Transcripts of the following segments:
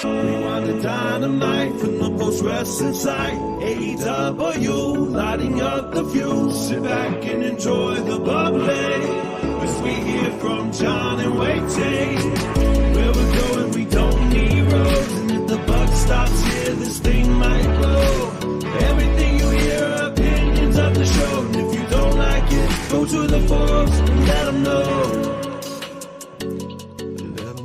Rewind-A-Dynamite from the post-wrestling site. AEW, lighting up the fuse. Sit back and enjoy the bubbly as we hear from John and Wai Ting. Where we're going, we don't need roads. And if the buck stops here, this thing might blow. Everything you hear are opinions of the show. And if you don't like it, go to the forums and let them know.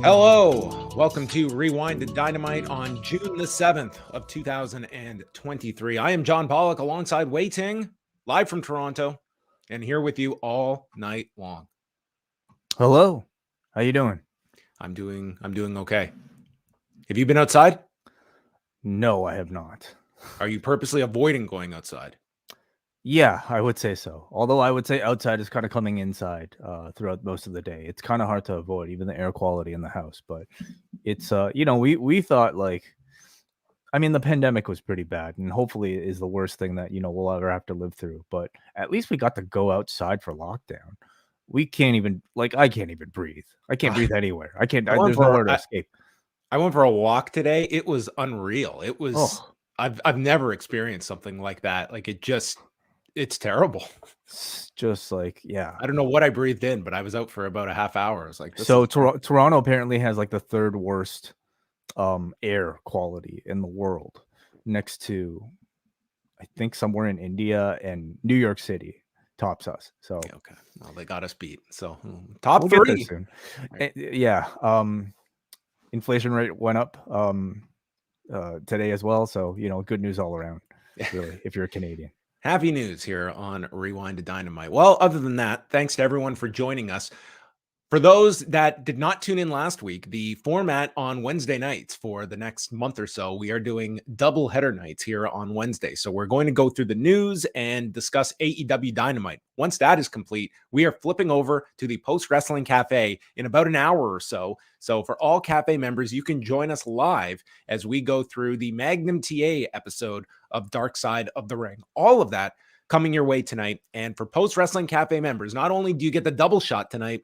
Hello, welcome to Rewind-A-Dynamite on June the 7th of 2023. I am John Pollock alongside Wai Ting, live from Toronto, and here with you all night long. Hello, how you doing? I'm doing okay. Have you been outside? No, I have not. Are you purposely avoiding going outside? Yeah, I would say so. Although I would say outside is kind of coming inside throughout most of the day. It's kind of hard to avoid, even the air quality in the house. But it's, we thought the pandemic was pretty bad, and hopefully it is the worst thing that, we'll ever have to live through. But at least we got to go outside for lockdown. We can't even, I can't even breathe. I can't breathe anywhere. I can't, there's nowhere to escape. I went for a walk today. It was unreal. It was, I've never experienced something like that. It's terrible. It's just I don't know what I breathed in, but I was out for about a half hour. It's like, Toronto apparently has the third worst air quality in the world, next to, I think, somewhere in India, and New York City tops us. So okay, well, they got us beat. So top three soon. Right. Inflation rate went up today as well. So good news all around, really, if you're a Canadian. Happy news here on Rewind-A-Dynamite. Well, other than that, thanks to everyone for joining us. For those that did not tune in last week, the format on Wednesday nights for the next month or so, we are doing double header nights here on Wednesday. So we're going to go through the news and discuss AEW Dynamite. Once that is complete, we are flipping over to the Post Wrestling Cafe in about an hour or so. So for all Cafe members, you can join us live as we go through the Magnum T.A episode of Dark Side of the Ring. All of that coming your way tonight. And for Post Wrestling Cafe members, not only do you get the double shot tonight,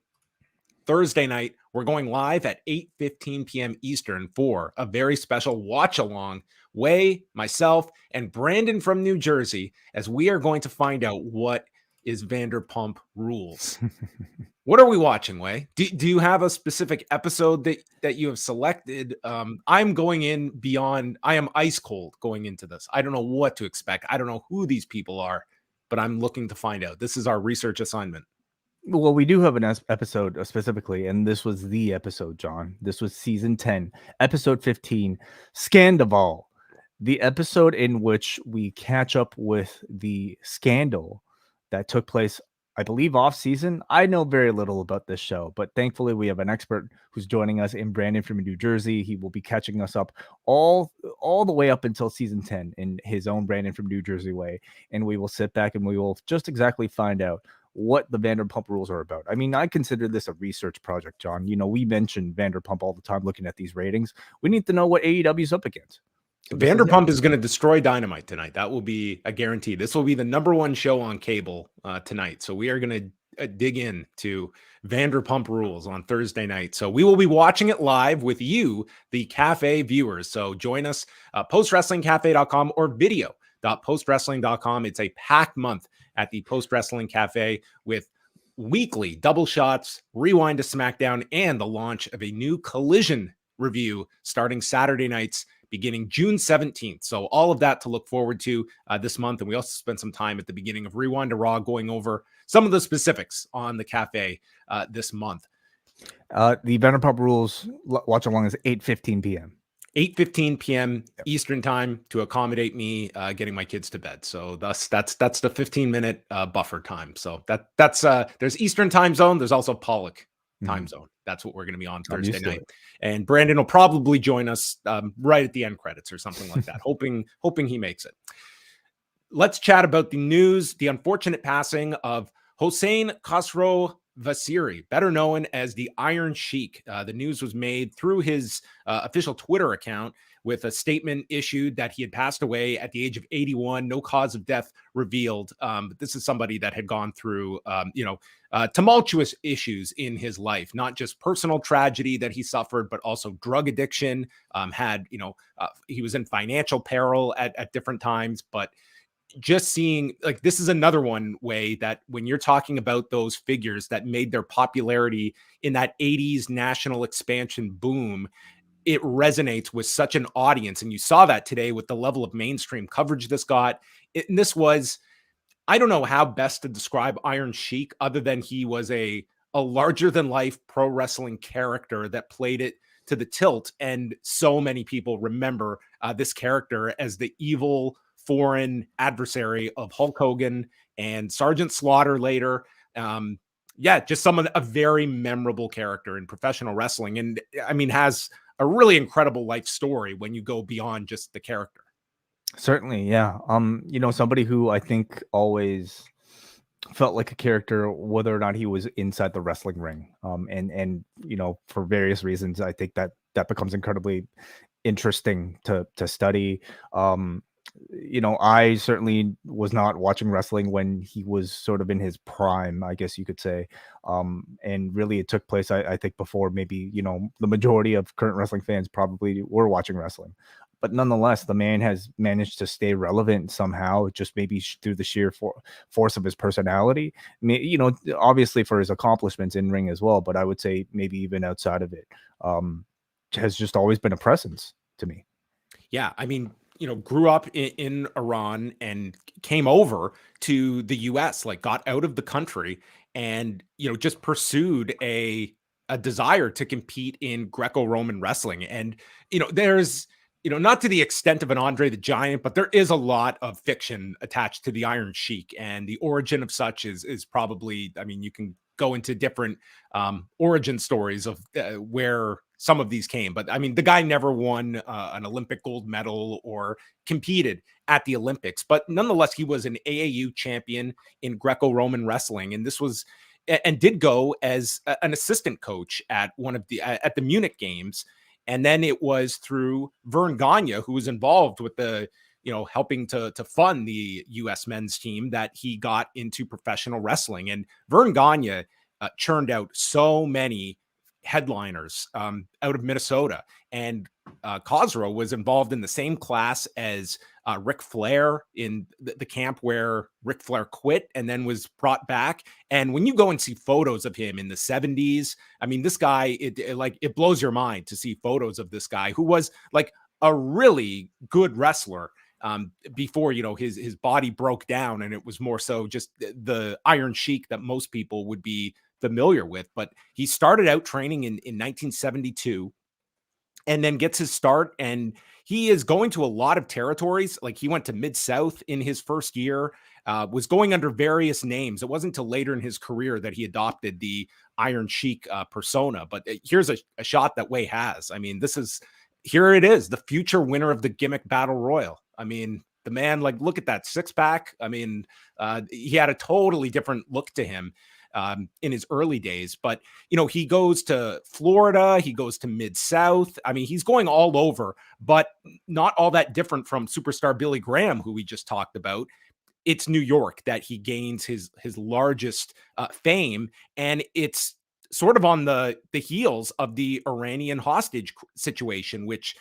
Thursday night, we're going live at 8:15 p.m. Eastern for a very special watch-along. Wai, myself, and Brandon from New Jersey, as we are going to find out what is Vanderpump Rules. What are we watching, Wai? Do you have a specific episode that you have selected? I'm going in beyond. I am ice cold going into this. I don't know what to expect. I don't know who these people are, but I'm looking to find out. This is our research assignment. Well, we do have an episode specifically, and this was the episode, John. This was season 10, episode 15, Scandival, the episode in which we catch up with the scandal that took place, I believe, off season. I know very little about this show, but thankfully we have an expert who's joining us in Brandon from New Jersey. He will be catching us up all the way up until season 10 in his own Brandon from New Jersey way, and we will sit back and we will just exactly find out what the Vanderpump Rules are about. I mean, I consider this a research project, John. We mention Vanderpump all the time looking at these ratings. We need to know what AEW is up against. So Vanderpump is going to destroy Dynamite tonight. That will be a guarantee. This will be the #1 show on cable tonight. So we are going to dig into Vanderpump Rules on Thursday night. So we will be watching it live with you, the Cafe viewers. So join us, postwrestlingcafe.com or video.postwrestling.com. It's a packed month at the Post Wrestling Cafe with weekly double shots, Rewind to SmackDown, and the launch of a new Collision review starting Saturday nights beginning June 17th. So all of that to look forward to this month. And we also spent some time at the beginning of Rewind to Raw going over some of the specifics on the Cafe this month. The Vanderpump Rules watch along is 8:15 p.m. 8:15 p.m. Eastern time to accommodate me getting my kids to bed. So that's the 15-minute buffer time. So that's there's Eastern time zone. There's also Pollock time zone. That's what we're going to be on Thursday night. And Brandon will probably join us right at the end credits or something like that. hoping he makes it. Let's chat about the news, the unfortunate passing of Hossein Khosrow Vaziri, better known as the Iron Sheik. The news was made through his official Twitter account with a statement issued that he had passed away at the age of 81, no cause of death revealed. But this is somebody that had gone through, tumultuous issues in his life, not just personal tragedy that he suffered, but also drug addiction. He was in financial peril at different times, but just seeing, like, this is another one way that when you're talking about those figures that made their popularity in that 80s national expansion boom, it resonates with such an audience. And you saw that today with the level of mainstream coverage this got. And this was, I don't know how best to describe Iron Sheik other than he was a larger than life pro wrestling character that played it to the tilt. And so many people remember this character as the evil foreign adversary of Hulk Hogan and Sergeant Slaughter later. Just a very memorable character in professional wrestling. And I mean, has a really incredible life story when you go beyond just the character. Certainly, yeah. Somebody who I think always felt like a character, whether or not he was inside the wrestling ring. And for various reasons, I think that becomes incredibly interesting to study. I certainly was not watching wrestling when he was sort of in his prime, I guess you could say. And really it took place, I think, before maybe, the majority of current wrestling fans probably were watching wrestling. But nonetheless, the man has managed to stay relevant somehow, just maybe through the sheer force of his personality. Obviously for his accomplishments in ring as well, but I would say maybe even outside of it, has just always been a presence to me. Yeah, I mean, grew up in Iran and came over to the US, like got out of the country and, just pursued a desire to compete in Greco-Roman wrestling. And, there's, not to the extent of an Andre the Giant, but there is a lot of fiction attached to the Iron Sheik, and the origin of such is probably, I mean, you can go into different origin stories of where some of these came, but I mean, the guy never won an Olympic gold medal or competed at the Olympics, but nonetheless, he was an AAU champion in Greco-Roman wrestling. And this was, and did go as an assistant coach at at the Munich games. And then it was through Vern Gagne, who was involved with the, helping to fund the US men's team, that he got into professional wrestling. And Vern Gagne churned out so many headliners out of Minnesota. And Khosrow was involved in the same class as Ric Flair in the camp where Ric Flair quit and then was brought back. And when you go and see photos of him in the 70s, I mean, this guy, it blows your mind to see photos of this guy who was like a really good wrestler before, his body broke down, and it was more so just the Iron Sheik that most people would be familiar with. But he started out training in 1972 and then gets his start, and he is going to a lot of territories. Like, he went to Mid-South in his first year, was going under various names. It wasn't until later in his career that he adopted the Iron Sheik persona. But here's a shot that Wai has. I mean, here it is, the future winner of the gimmick battle royal. I mean, the man, like, look at that six pack. I mean, he had a totally different look to him in his early days, but he goes to Florida, he goes to Mid-South. I mean, he's going all over, but not all that different from superstar Billy Graham, who we just talked about. It's New York that he gains his largest fame, and it's sort of on the heels of the Iranian hostage situation, which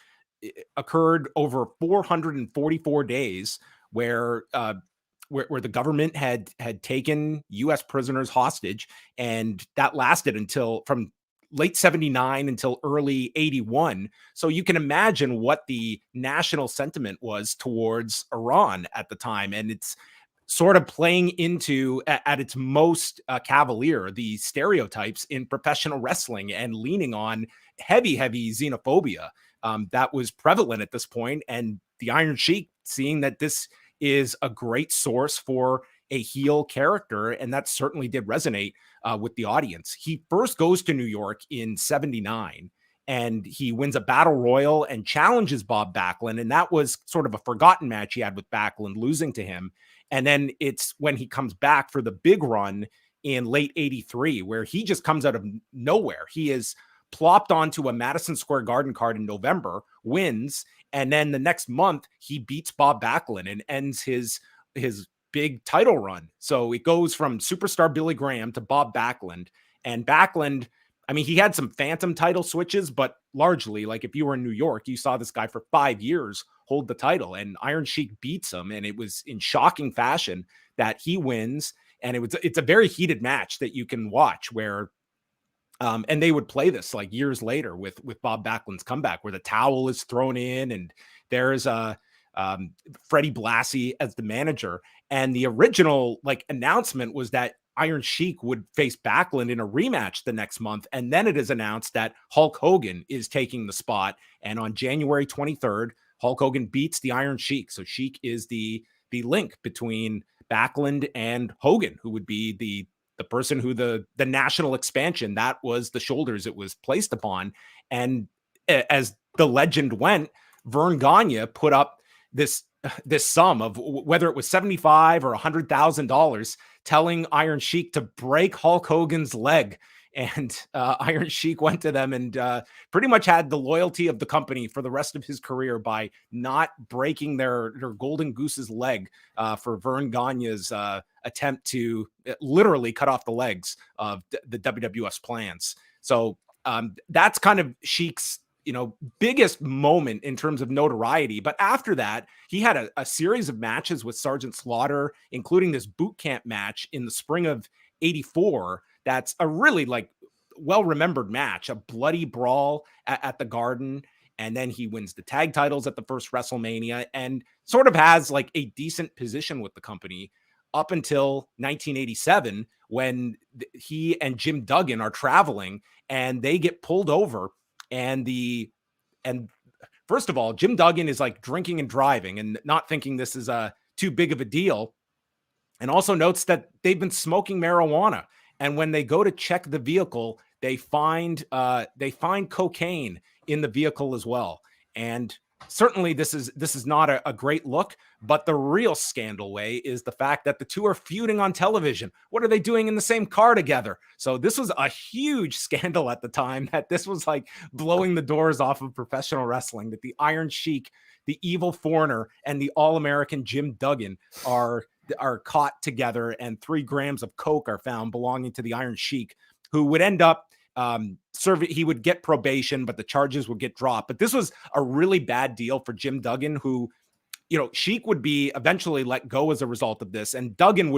occurred over 444 days, where the government had taken U.S. prisoners hostage, and that lasted until from late 79 until early 81. So you can imagine what the national sentiment was towards Iran at the time. And it's sort of playing into, at its most cavalier, the stereotypes in professional wrestling, and leaning on heavy xenophobia that was prevalent at this point. And the Iron Sheik, seeing that this is a great source for a heel character, and that certainly did resonate with the audience. He first goes to New York in 79, and he wins a battle royal and challenges Bob Backlund, and that was sort of a forgotten match he had with Backlund, losing to him. And then it's when he comes back for the big run in late 83, where he just comes out of nowhere. He is plopped onto a Madison Square Garden card in November, wins, and then the next month he beats Bob Backlund and ends his big title run. So it goes from superstar Billy Graham to Bob Backlund. And Backlund, I mean, he had some phantom title switches, but largely, like if you were in New York, you saw this guy for 5 years hold the title, and Iron Sheik beats him, and it was in shocking fashion that he wins. And it's a very heated match that you can watch where and they would play this like years later with Bob Backlund's comeback, where the towel is thrown in and there's Freddie Blassie as the manager. And the original like announcement was that Iron Sheik would face Backlund in a rematch the next month. And then it is announced that Hulk Hogan is taking the spot. And on January 23rd, Hulk Hogan beats the Iron Sheik. So Sheik is the link between Backlund and Hogan, who would be the person who the national expansion, that was the shoulders it was placed upon. And as the legend went, Vern Gagne put up this sum of whether it was $75,000 or $100,000, telling Iron Sheik to break Hulk Hogan's leg. And Iron Sheik went to them and pretty much had the loyalty of the company for the rest of his career by not breaking their Golden Goose's leg for Vern Gagne's attempt to literally cut off the legs of the WWF's plans. So that's kind of Sheik's biggest moment in terms of notoriety. But after that, he had a series of matches with Sergeant Slaughter, including this boot camp match in the spring of 84. That's a really like well-remembered match, a bloody brawl at the Garden. And then he wins the tag titles at the first WrestleMania and sort of has like a decent position with the company up until 1987, when he and Jim Duggan are traveling and they get pulled over. And first of all, Jim Duggan is like drinking and driving and not thinking this is too big of a deal. And also notes that they've been smoking marijuana. And when they go to check the vehicle, they find cocaine in the vehicle as well. And certainly this is not a great look, but the real scandal way is the fact that the two are feuding on television. What are they doing in the same car together? So this was a huge scandal at the time, that this was like blowing the doors off of professional wrestling, that the Iron Sheik, the evil foreigner, and the All-American Jim Duggan are caught together, and 3 grams of coke are found belonging to the Iron Sheik, who would end up he would get probation, but the charges would get dropped. But this was a really bad deal for Jim Duggan, who, Sheik would be eventually let go as a result of this. And Duggan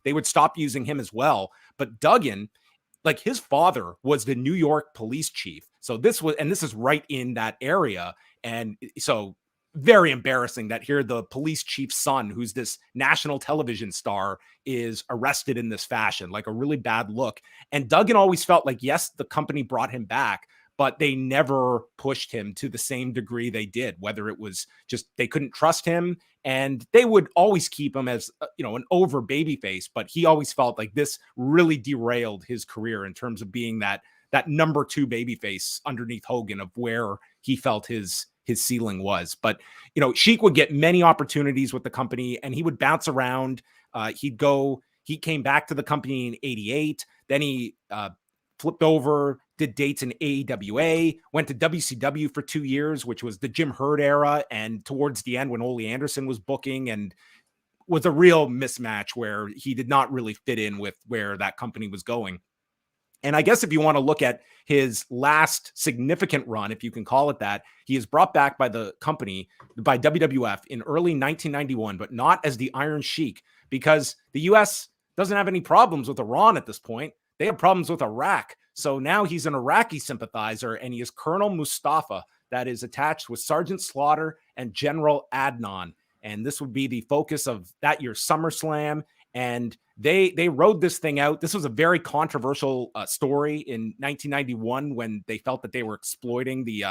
they would stop using him as well. But Duggan, like his father was the New York police chief. So this is right in that area. And so very embarrassing that here the police chief's son, who's this national television star, is arrested in this fashion, like a really bad look. And Duggan always felt like, yes, the company brought him back, but they never pushed him to the same degree they did, whether it was just they couldn't trust him, and they would always keep him as an over babyface, but he always felt like this really derailed his career in terms of being that number 2 babyface underneath Hogan, of where he felt his ceiling was. But, Sheik would get many opportunities with the company, and he would bounce around. He came back to the company in 88. Then he flipped over, did dates in AEWA, went to WCW for 2 years, which was the Jim Herd era. And towards the end, when Ole Anderson was booking, and was a real mismatch where he did not really fit in with where that company was going. And I guess if you want to look at his last significant run, if you can call it that, he is brought back by the company, by WWF, in early 1991, but not as the Iron Sheik, because the U.S. doesn't have any problems with Iran at this point. They have problems with Iraq. So now he's an Iraqi sympathizer, and he is Colonel Mustafa, that is attached with Sergeant Slaughter and General Adnan. And this would be the focus of that year's SummerSlam. And they rode this thing out. This was a very controversial story in 1991, when they felt that they were exploiting the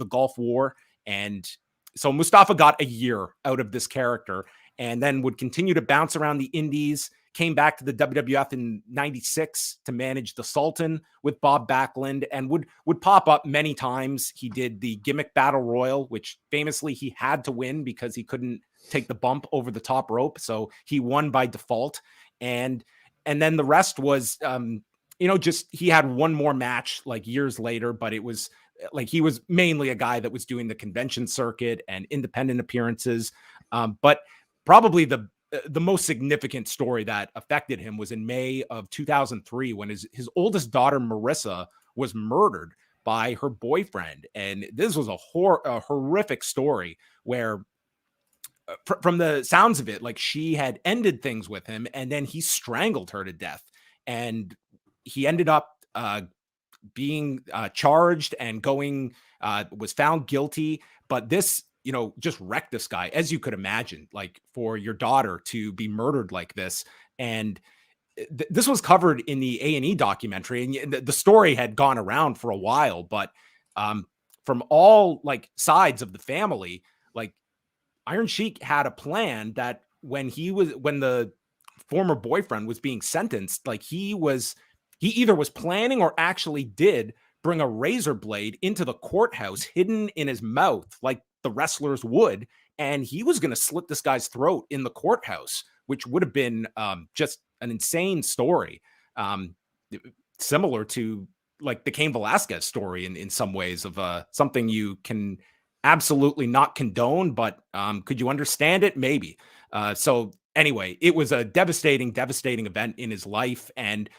Gulf War. And so Mustafa got a year out of this character, and then would continue to bounce around the indies, came back to the WWF in 96 to manage the Sultan with Bob Backlund, and would pop up many times. He did the gimmick battle royal, which famously he had to win because he couldn't take the bump over the top rope. So he won by default. And And then the rest was, just he had one more match like years later, but it was like he was mainly a guy that was doing the convention circuit and independent appearances. But probably the most significant story that affected him was in May of 2003 when his oldest daughter, Marissa, was murdered by her boyfriend. And this was a horrific story where from the sounds of it, like she had ended things with him and then he strangled her to death. And he ended up being charged and was found guilty. But this, just wrecked this guy, as you could imagine, like for your daughter to be murdered like this. And this was covered in the A&E documentary, and the story had gone around for a while, but from all like sides of the family, like Iron Sheik had a plan that when the former boyfriend was being sentenced, like he either was planning or actually did bring a razor blade into the courthouse hidden in his mouth, like the wrestlers would. And he was going to slit this guy's throat in the courthouse, which would have been just an insane story. Similar to like the Cain Velasquez story in some ways of something you can absolutely not condone, but could you understand it? Maybe. So anyway, it was a devastating event in his life. And,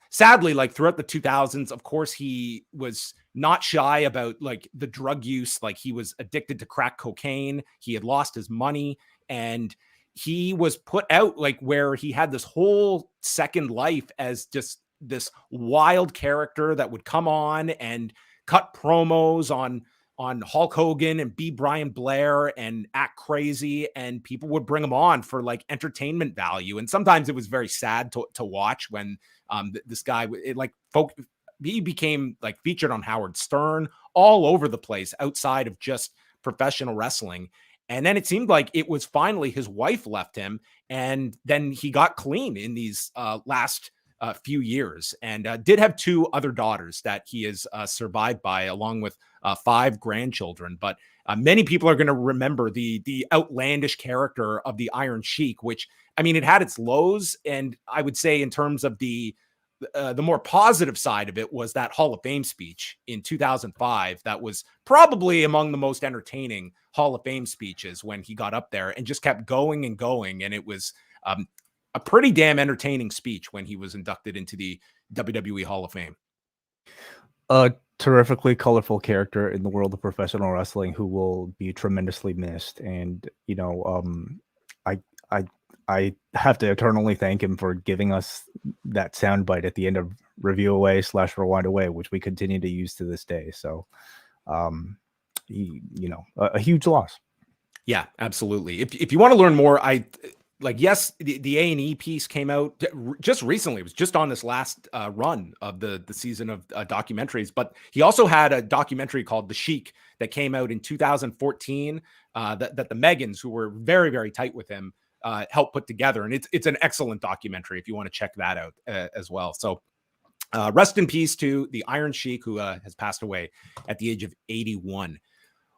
sadly, like throughout the 2000s, of course, he was not shy about like the drug use. Like he was addicted to crack cocaine. He had lost his money and he was put out like where he had this whole second life as just this wild character that would come on and cut promos on Hulk Hogan and B. Brian Blair and act crazy, and people would bring him on for like entertainment value. And sometimes it was very sad to watch when this guy, he became like featured on Howard Stern all over the place outside of just professional wrestling. And then it seemed like it was finally his wife left him, and then he got clean in these last few years, and did have 2 other daughters that he is survived by, along with 5 grandchildren. But many people are going to remember the outlandish character of the Iron Sheik, which, I mean, it had its lows. And I would say in terms of the more positive side of it was that Hall of Fame speech in 2005. That was probably among the most entertaining Hall of Fame speeches when he got up there and just kept going and going. And it was a pretty damn entertaining speech when he was inducted into the WWE Hall of Fame. A terrifically colorful character in the world of professional wrestling who will be tremendously missed. And, I have to eternally thank him for giving us that soundbite at the end of Review Away / Rewind Away, which we continue to use to this day. So, a huge loss. Yeah, absolutely. If you want to learn more, yes, the A&E piece came out just recently. It was just on this last run of the season of documentaries. But he also had a documentary called The Sheik that came out in 2014 that the Megans, who were very, very tight with him, helped put together. And it's an excellent documentary if you want to check that out as well. So rest in peace to the Iron Sheik, who has passed away at the age of 81.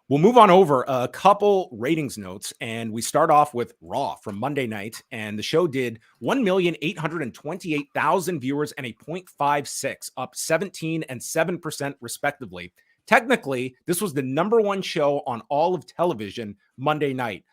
We'll move on over a couple ratings notes, and we start off with Raw from Monday night, and the show did 1,828,000 viewers and a 0.56, up 17 and 7% respectively. Technically, this was the number 1 show on all of television Monday night.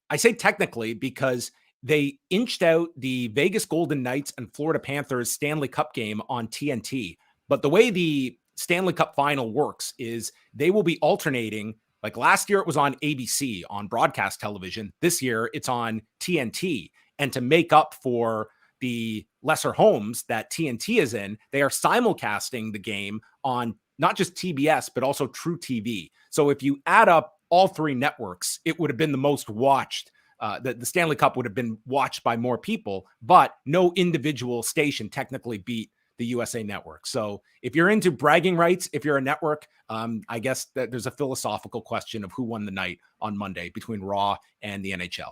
I say technically because they inched out the Vegas Golden Knights and Florida Panthers Stanley Cup game on TNT. But the way the Stanley Cup final works is they will be alternating. Like last year, it was on ABC on broadcast television. This year, it's on TNT. And to make up for the lesser homes that TNT is in, they are simulcasting the game on not just TBS, but also True TV. So if you add up all 3 networks, it would have been the most watched. The Stanley Cup would have been watched by more people, but no individual station technically beat the USA Network. So if you're into bragging rights, if you're a network, I guess that there's a philosophical question of who won the night on Monday between Raw and the NHL.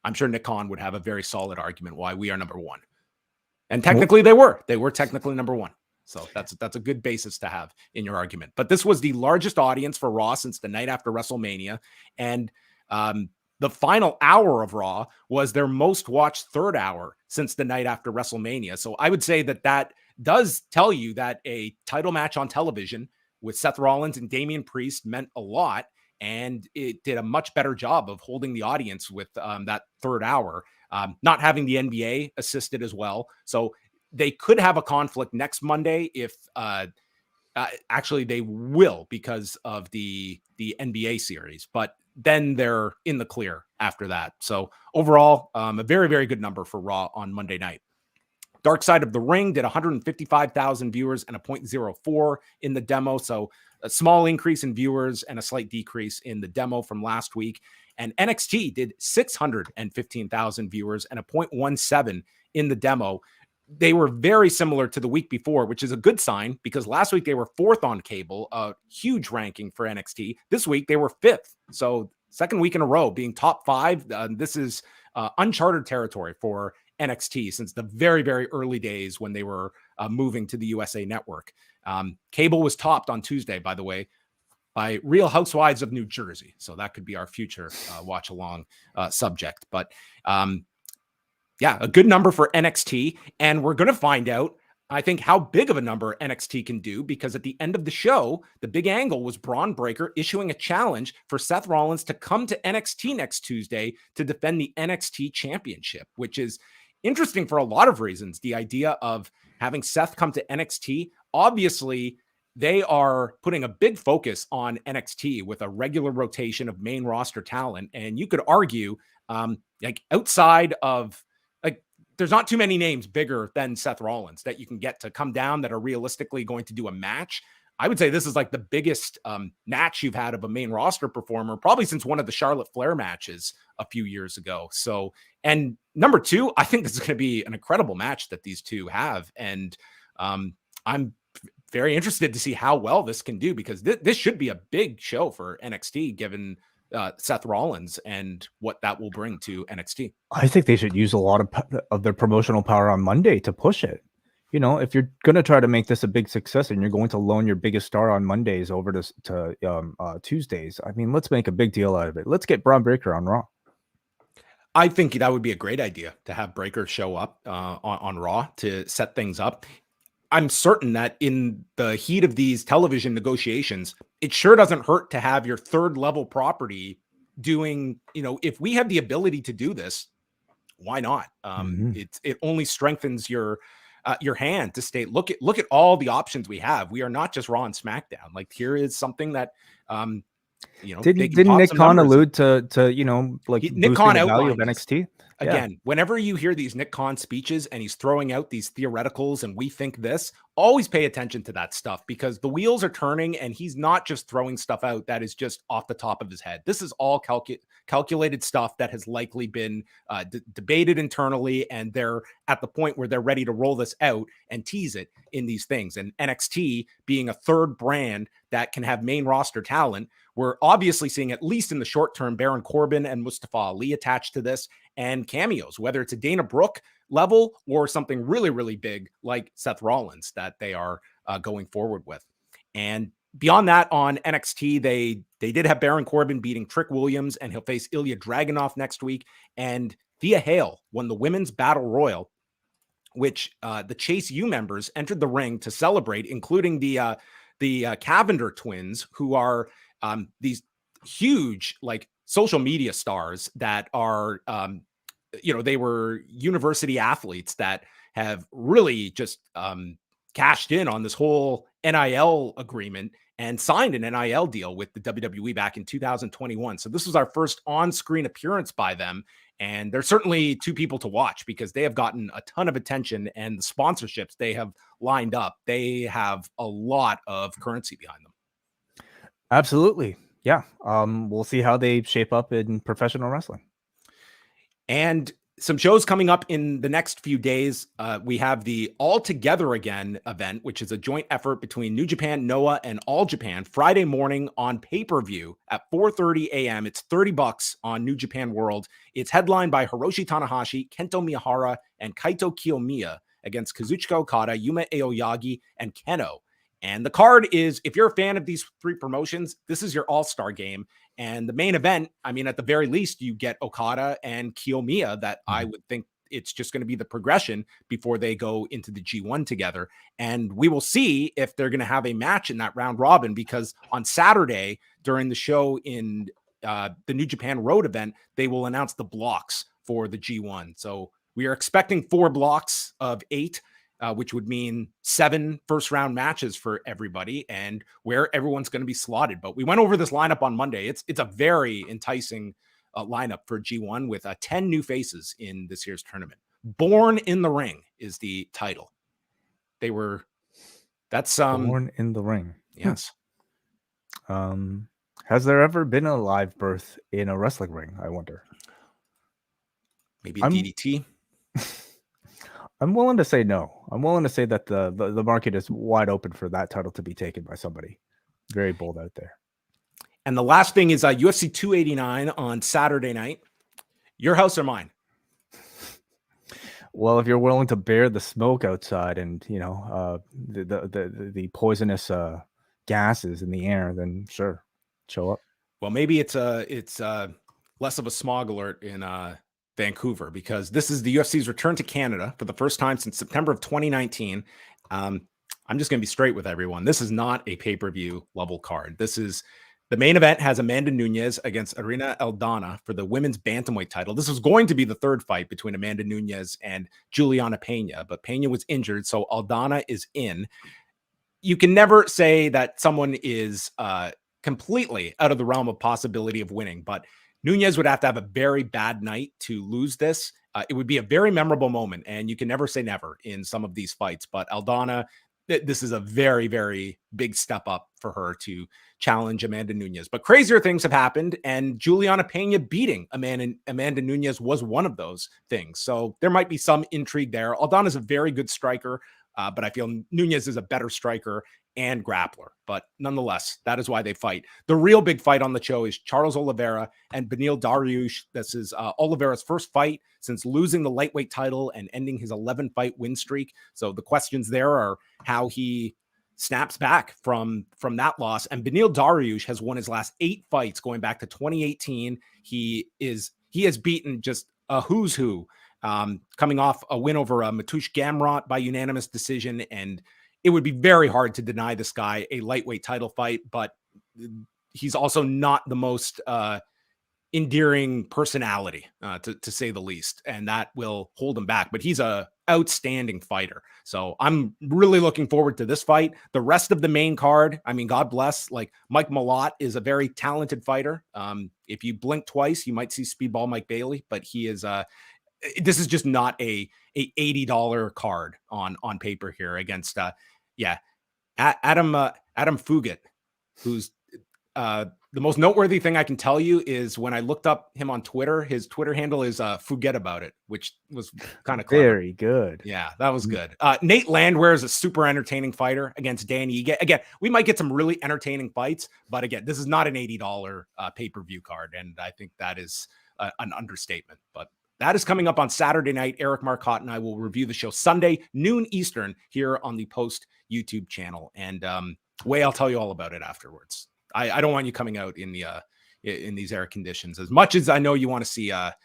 I'm sure Nick Khan would have a very solid argument why we are number 1. And technically they were technically number 1. So that's a good basis to have in your argument. But this was the largest audience for Raw since the night after WrestleMania. And the final hour of Raw was their most watched third hour since the night after WrestleMania. So I would say that does tell you that a title match on television with Seth Rollins and Damian Priest meant a lot, and it did a much better job of holding the audience with that third hour, not having the NBA assisted as well. So they could have a conflict next Monday if actually they will, because of the NBA series, but then they're in the clear after that. So overall, a very, very good number for Raw on Monday night. Dark Side of the Ring did 155,000 viewers and a 0.04 in the demo. So a small increase in viewers and a slight decrease in the demo from last week. And NXT did 615,000 viewers and a 0.17 in the demo. They were very similar to the week before, which is a good sign, because last week they were 4th on cable, a huge ranking for NXT. This week they were 5th. So second week in a row being top 5. This is uncharted territory for NXT since the very, very early days when they were moving to the USA Network. Cable was topped on Tuesday, by the way, by Real Housewives of New Jersey. So that could be our future watch along subject. But yeah, a good number for NXT. And we're going to find out, I think, how big of a number NXT can do, because at the end of the show, the big angle was Bron Breakker issuing a challenge for Seth Rollins to come to NXT next Tuesday to defend the NXT championship, which is interesting for a lot of reasons. The idea of having Seth come to NXT, obviously, they are putting a big focus on NXT with a regular rotation of main roster talent. And you could argue, like, outside of, like, there's not too many names bigger than Seth Rollins that you can get to come down that are realistically going to do a match. I would say this is like the biggest match you've had of a main roster performer, probably since one of the Charlotte Flair matches a few years ago. So, and number 2, I think this is going to be an incredible match that these two have. And I'm very interested to see how well this can do, because this should be a big show for NXT, given Seth Rollins and what that will bring to NXT. I think they should use a lot of their promotional power on Monday to push it. You know, if you're going to try to make this a big success and you're going to loan your biggest star on Mondays over to Tuesdays, I mean, let's make a big deal out of it. Let's get Bron Breakker on Raw. I think that would be a great idea to have Breakker show up on Raw to set things up. I'm certain that in the heat of these television negotiations, it sure doesn't hurt to have your third level property doing, you know, if we have the ability to do this, why not? It only strengthens your hand to state, look at all the options we have. We are not just Raw and SmackDown. Like, here is something that, you know, didn't Nick Khan allude to you know, like, Nick Khan the value of outlined NXT? Again, whenever you hear these Nick Khan speeches and he's throwing out these theoreticals and we think this, always pay attention to that stuff, because the wheels are turning and he's not just throwing stuff out that is just off the top of his head. This is all calculated stuff that has likely been debated internally, and they're at the point where they're ready to roll this out and tease it in these things. And NXT being a third brand that can have main roster talent, we're obviously seeing, at least in the short term, Baron Corbin and Mustafa Ali attached to this, and cameos, whether it's a Dana Brooke level or something really, really big like Seth Rollins that they are going forward with. And beyond that, on NXT, they did have Baron Corbin beating Trick Williams, and he'll face Ilya Dragunov next week. And Thea Hale won the Women's Battle Royal, which the Chase U members entered the ring to celebrate, including the Cavender twins, who are these huge, like, social media stars that are, you know, they were university athletes that have really just cashed in on this whole NIL agreement and signed an NIL deal with the WWE back in 2021. So this was our first on-screen appearance by them. And they're certainly two people to watch, because they have gotten a ton of attention, and the sponsorships they have lined up, they have a lot of currency behind them. Absolutely. Yeah. We'll see how they shape up in professional wrestling. And some shows coming up in the next few days. We have the All Together Again event, which is a joint effort between New Japan, Noah, and All Japan, Friday morning on pay-per-view at 4:30 a.m. It's $30 on New Japan World. It's headlined by Hiroshi Tanahashi, Kento Miyahara, and Kaito Kiyomiya against Kazuchika Okada, Yuma Aoyagi, and Keno. And the card is, if you're a fan of these three promotions, this is your all-star game. And the main event, I mean, at the very least, you get Okada and Kiyomiya that I would think it's just going to be the progression before they go into the G1 together. And we will see if they're going to have a match in that round robin, because on Saturday during the show in the New Japan Road event, they will announce the blocks for the G1. So we are expecting 4 blocks of 8, which would mean 7 first-round matches for everybody, and where everyone's going to be slotted. But we went over this lineup on Monday. It's a very enticing lineup for G1 with 10 new faces in this year's tournament. Born in the Ring is the title. That's Born in the Ring. Yes. Has there ever been a live birth in a wrestling ring? I wonder. Maybe DDT. I'm willing to say no. I'm willing to say that the market is wide open for that title to be taken by somebody. Very bold out there. And the last thing is UFC 289 on Saturday night. Your house or mine? Well, if you're willing to bear the smoke outside and the poisonous gases in the air, then sure, show up. Well, maybe it's less of a smog alert in Vancouver, because this is the UFC's return to Canada for the first time since September of 2019. I'm just going to be straight with everyone. This is not a pay-per-view level card. This is the main event has Amanda Nunes against Irina Aldana for the women's bantamweight title. This was going to be the third fight between Amanda Nunes and Juliana Pena, but Pena was injured, so Aldana is in. You can never say that someone is completely out of the realm of possibility of winning, but Nunes would have to have a very bad night to lose this. It would be a very memorable moment, and you can never say never in some of these fights. But Aldana, this is a very, very big step up for her to challenge Amanda Nunes. But crazier things have happened, and Juliana Pena beating Amanda Nunes was one of those things. So there might be some intrigue there. Aldana is a very good striker, but I feel Nunes is a better striker and grappler. But nonetheless, that is why they fight. The real big fight on the show is Charles Oliveira and Beneil Dariush. This is Oliveira's first fight since losing the lightweight title and ending his 11-fight win streak. So the questions there are how he snaps back from that loss. And Beneil Dariush has won his last 8 fights going back to 2018. He has beaten just a who's who, coming off a win over Mateusz Gamrot by unanimous decision. And it would be very hard to deny this guy a lightweight title fight, but he's also not the most endearing personality, to say the least, and that will hold him back. But he's a outstanding fighter, so I'm really looking forward to this fight. The rest of the main card, I mean, God bless. Like, Mike Malott is a very talented fighter. If you blink twice, you might see Speedball Mike Bailey, but he is this is just not a $80 card on paper here against Adam Fugit, who's the most noteworthy thing I can tell you is when I looked up him on Twitter, his Twitter handle is Forget About It, which was kind of clever. Very good. Yeah, that was good. Nate Landwehr is a super entertaining fighter against Danny. Again, we might get some really entertaining fights, but again, this is not an $80 pay-per-view card, and I think that is an understatement. But that is coming up on Saturday night. Eric Marcotte and I will review the show Sunday, noon Eastern, here on the Post YouTube channel. And Wai, I'll tell you all about it afterwards. I don't want you coming out in these air conditions, as much as I know you want to see Adam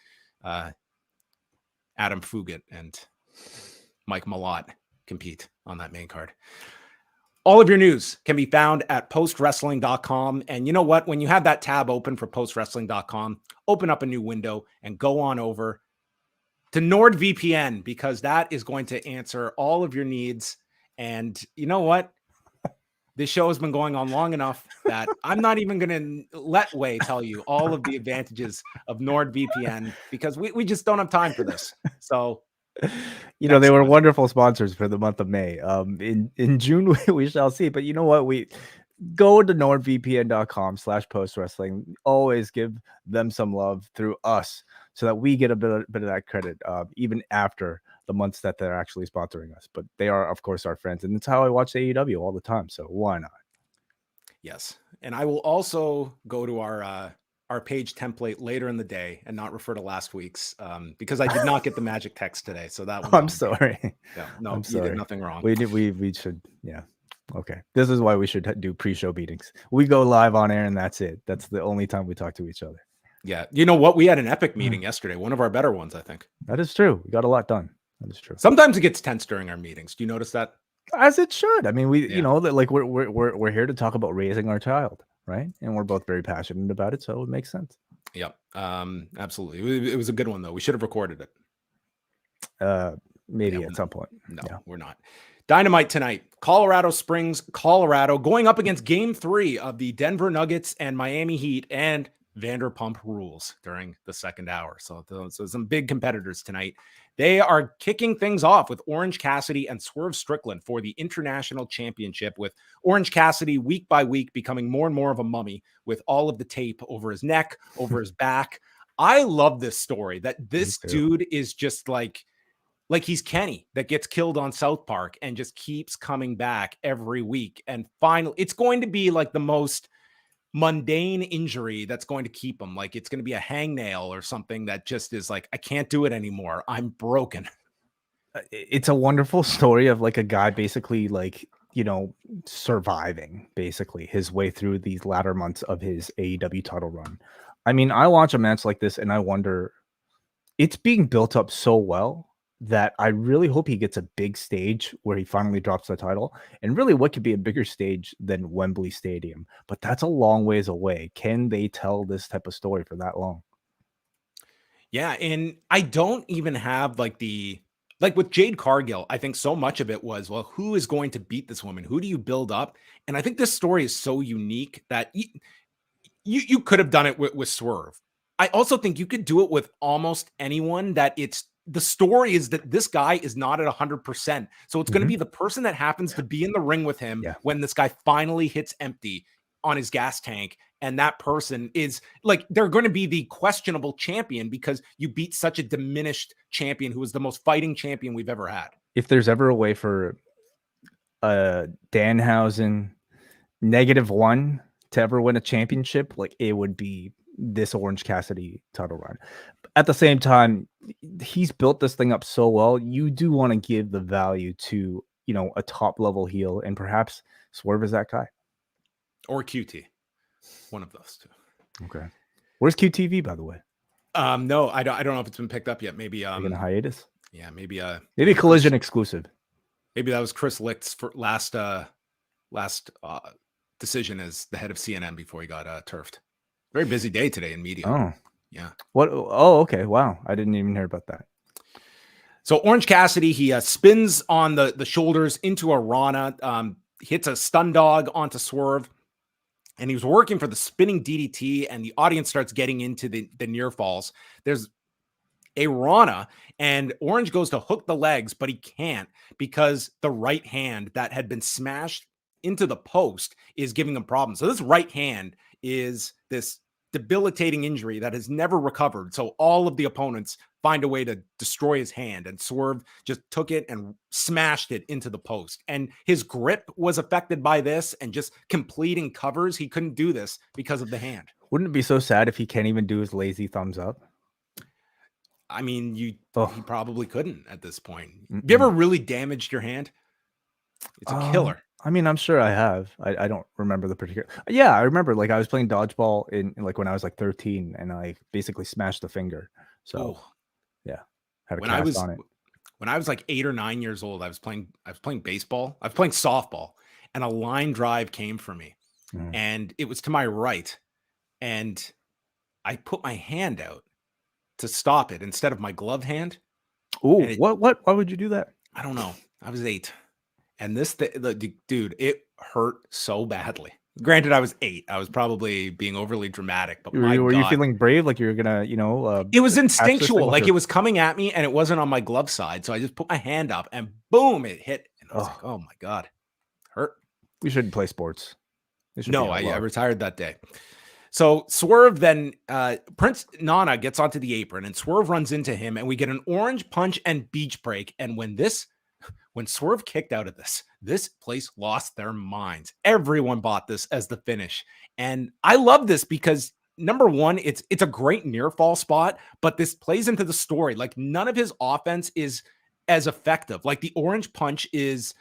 Fugit and Mike Malott compete on that main card. All of your news can be found at postwrestling.com. And you know what? When you have that tab open for postwrestling.com, open up a new window and go on over to NordVPN, because that is going to answer all of your needs. And you know what? This show has been going on long enough that I'm not even going to let Wai tell you all of the advantages of NordVPN, because we just don't have time for this. So, they were wonderful sponsors for the month of May. In June, we shall see. But you know what? We go to nordvpn.com/postwrestling. Always give them some love through us so that we get a bit of that credit, even after the months that they're actually sponsoring us. But they are, of course, our friends. And it's how I watch AEW all the time. So why not? Yes. And I will also go to our page template later in the day and not refer to last week's, because I did not get the magic text today. So that was I'm sorry. Yeah, no, I'm sorry. You did nothing wrong. We should, yeah. Okay. This is why we should do pre-show meetings. We go live on air and that's it. That's the only time we talk to each other. Yeah. You know what? We had an epic meeting yesterday. One of our better ones, I think. That is true. We got a lot done. That is true. Sometimes it gets tense during our meetings. Do you notice that? As it should. I mean, you know, that like we're here to talk about raising our child, right? And we're both very passionate about it, so it makes sense. Yep. Absolutely. It was a good one though. We should have recorded it. Maybe at some point. No, we're not. Dynamite tonight, Colorado Springs, Colorado, going up against Game 3 of the Denver Nuggets and Miami Heat, and Vanderpump Rules during the second hour. So some big competitors tonight. They are kicking things off with Orange Cassidy and Swerve Strickland for the International Championship, with Orange Cassidy week by week becoming more and more of a mummy with all of the tape over his neck, over his back. I love this story that this dude is just like he's Kenny that gets killed on South Park and just keeps coming back every week. And finally, it's going to be like the most mundane injury that's going to keep him. Like it's going to be a hangnail or something that just is like, I can't do it anymore. I'm broken. It's a wonderful story of like a guy basically like, you know, surviving basically his way through these latter months of his AEW title run. I mean, I watch a match like this and I wonder, it's being built up so well that I really hope he gets a big stage where he finally drops the title. And really, what could be a bigger stage than Wembley Stadium? But that's a long ways away. Can they tell this type of story for that long? Yeah, and I don't even have like with Jade Cargill, I think so much of it was, well, who is going to beat this woman? Who do you build up? And I think this story is so unique that you could have done it with Swerve. I also think you could do it with almost anyone that the story is that this guy is not at 100%. So it's going to be the person that happens to be in the ring with him when this guy finally hits empty on his gas tank. And that person is like, they're going to be the questionable champion because you beat such a diminished champion who was the most fighting champion we've ever had. If there's ever a way for Danhausen -1 to ever win a championship, like it would be this Orange Cassidy title run. At the same time, he's built this thing up so well. You do want to give the value to, you know, a top level heel, and perhaps Swerve is that guy, or QT, one of those two. Okay, where's QTV, by the way? No, I don't know if it's been picked up yet. Maybe in a hiatus. Yeah, maybe Collision exclusive. Maybe that was Chris Licht's last decision as the head of CNN before he got turfed. Very busy day today in media. Oh, yeah. What? Oh, okay. Wow. I didn't even hear about that. So Orange Cassidy, he spins on the shoulders into a Rana, hits a stun dog onto Swerve, and he was working for the spinning DDT, and the audience starts getting into the near falls. There's a Rana, and Orange goes to hook the legs, but he can't because the right hand that had been smashed into the post is giving him problems. So this right hand is this debilitating injury that has never recovered. So all of the opponents find a way to destroy his hand, and Swerve just took it and smashed it into the post. And his grip was affected by this, and just completing covers, he couldn't do this because of the hand. Wouldn't it be so sad if he can't even do his lazy thumbs up? I mean, he probably couldn't at this point. Have you ever really damaged your hand? It's a killer. I mean, I'm sure I have. I don't remember the particular. Yeah, I remember like I was playing dodgeball in like when I was like 13, and I basically smashed the finger. So yeah, had a cast on it. When I was like 8 or 9 years old, I was playing baseball. I was playing softball, and a line drive came for me, and it was to my right, and I put my hand out to stop it instead of my glove hand. Oh, what? Why would you do that? I don't know. I was 8. And dude, it hurt so badly. Granted, I was 8. I was probably being overly dramatic, but were you feeling brave? Like you were gonna, it was instinctual. Like it was coming at me, and it wasn't on my glove side. So I just put my hand up, and boom, it hit. And I was like, oh my God, hurt. We shouldn't play sports. No, I retired that day. So Swerve then, Prince Nana gets onto the apron, and Swerve runs into him, and we get an orange punch and beach break. And when Swerve kicked out of this place lost their minds. Everyone bought this as the finish. And I love this because number one, it's a great near fall spot, but this plays into the story. Like none of his offense is as effective. Like the orange punch is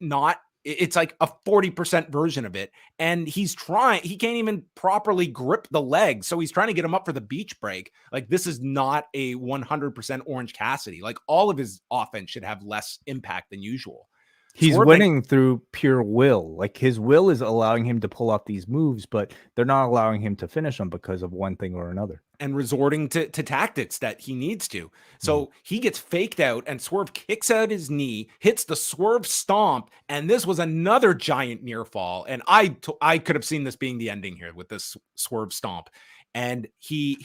not It's like a 40% version of it. And he can't even properly grip the leg. So he's trying to get him up for the beach break. Like, this is not a 100% Orange Cassidy. Like, all of his offense should have less impact than usual. He's winning through pure will. Like, his will is allowing him to pull off these moves, but they're not allowing him to finish them because of one thing or another. And resorting to tactics that he needs to. So he gets faked out, and Swerve kicks out his knee, hits the Swerve stomp, and this was another giant near fall. And I could have seen this being the ending here with this Swerve stomp. And he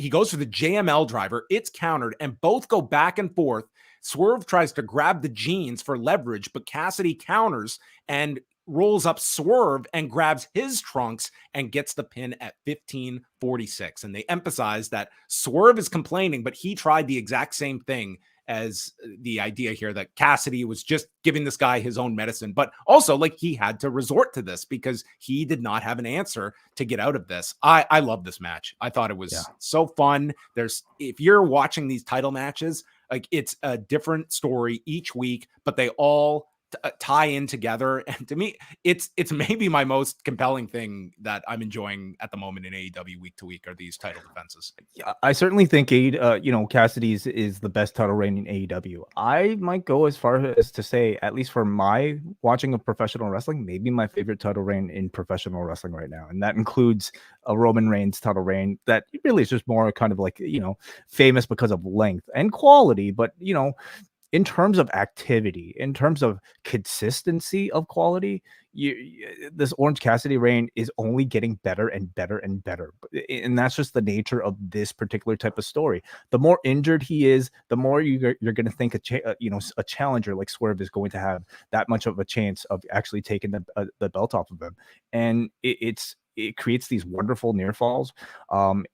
goes for the JML driver. It's countered, and both go back and forth. Swerve tries to grab the jeans for leverage, but Cassidy counters and rolls up Swerve and grabs his trunks and gets the pin at 15:46. And they emphasize that Swerve is complaining, but he tried the exact same thing as the idea here that Cassidy was just giving this guy his own medicine, but also like he had to resort to this because he did not have an answer to get out of this. I love this match. I thought it was so fun. If you're watching these title matches, like, it's a different story each week, but they all tie in together. And to me, it's maybe my most compelling thing that I'm enjoying at the moment in AEW week to week are these title defenses. Yeah, I certainly think Cassidy's is the best title reign in AEW. I might go as far as to say, at least for my watching of professional wrestling, maybe my favorite title reign in professional wrestling right now. And that includes a Roman Reigns title reign that really is just more kind of like, famous because of length and quality, but in terms of activity, in terms of consistency of quality, this Orange Cassidy reign is only getting better and better and better. And that's just the nature of this particular type of story. The more injured he is, the more you're going to think a challenger like Swerve is going to have that much of a chance of actually taking the belt off of him. And it creates these wonderful near falls.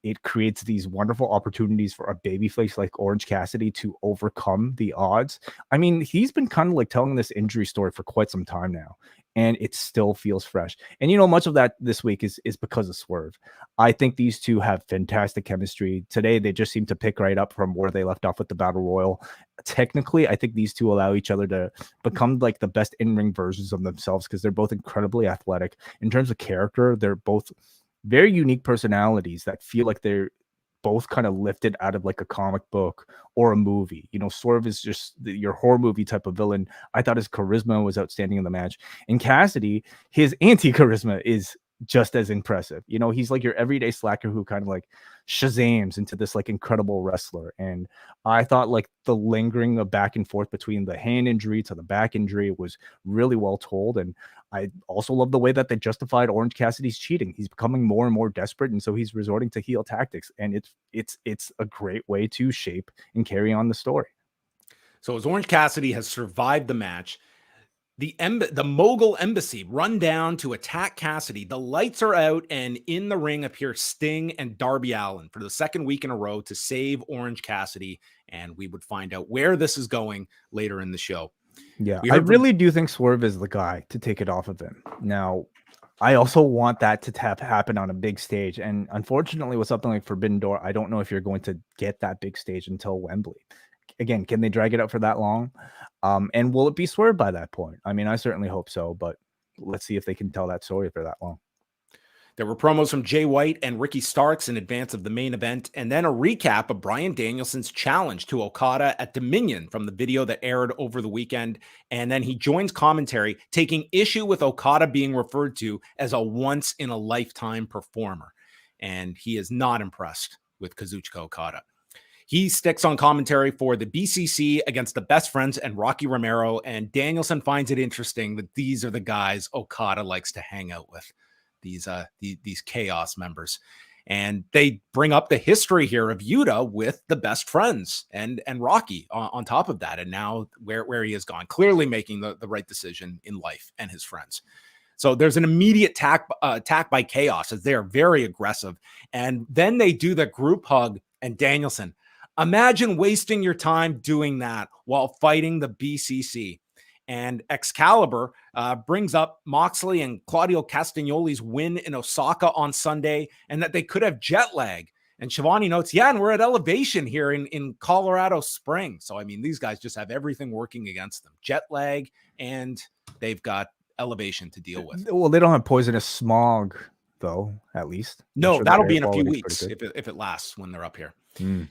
It creates these wonderful opportunities for a babyface like Orange Cassidy to overcome the odds. I mean, he's been kind of like telling this injury story for quite some time now, and it still feels fresh. And much of that this week is because of Swerve. I think these two have fantastic chemistry. Today, they just seem to pick right up from where they left off with the Battle Royal. Technically, I think these two allow each other to become like the best in-ring versions of themselves because they're both incredibly athletic. In terms of character, they're both very unique personalities that feel like they're both kind of lifted out of like a comic book or a movie. Swerve is just your horror movie type of villain. I thought his charisma was outstanding in the match. And Cassidy, his anti-charisma is just as impressive. He's like your everyday slacker who kind of like Shazams into this like incredible wrestler. And I thought like the lingering of back and forth between the hand injury to the back injury was really well told. And I also love the way that they justified Orange Cassidy's cheating. He's becoming more and more desperate, and so he's resorting to heel tactics. And it's a great way to shape and carry on the story. So as Orange Cassidy has survived the match, the Mogul Embassy run down to attack Cassidy. The lights are out, and in the ring appear Sting and Darby Allin for the second week in a row to save Orange Cassidy. And we would find out where this is going later in the show. Yeah, I really do think Swerve is the guy to take it off of him. Now, I also want that to happen on a big stage. And unfortunately, with something like Forbidden Door, I don't know if you're going to get that big stage until Wembley. Again, can they drag it out for that long? And will it be Swerve by that point? I mean, I certainly hope so, but let's see if they can tell that story for that long. There were promos from Jay White and Ricky Starks in advance of the main event, and then a recap of Bryan Danielson's challenge to Okada at Dominion from the video that aired over the weekend. And then he joins commentary, taking issue with Okada being referred to as a once-in-a-lifetime performer. And he is not impressed with Kazuchika Okada. He sticks on commentary for the BCC against the Best Friends and Rocky Romero, and Danielson finds it interesting that these are the guys Okada likes to hang out with, these Chaos members. And they bring up the history here of Yuta with the Best Friends and Rocky on top of that, and now where he has gone, clearly making the right decision in life and his friends. So there's an immediate attack by Chaos as they are very aggressive. And then they do the group hug, and Danielson, imagine wasting your time doing that while fighting the BCC. And Excalibur brings up Moxley and Claudio Castagnoli's win in Osaka on Sunday, and that they could have jet lag. And Shivani notes, and we're at Elevation here in Colorado Springs. So, I mean, these guys just have everything working against them. Jet lag, and they've got elevation to deal with. Well, they don't have poisonous smog, though, at least. No, sure that'll their be air in a few quality's pretty weeks good. if it lasts when they're up here. Mm.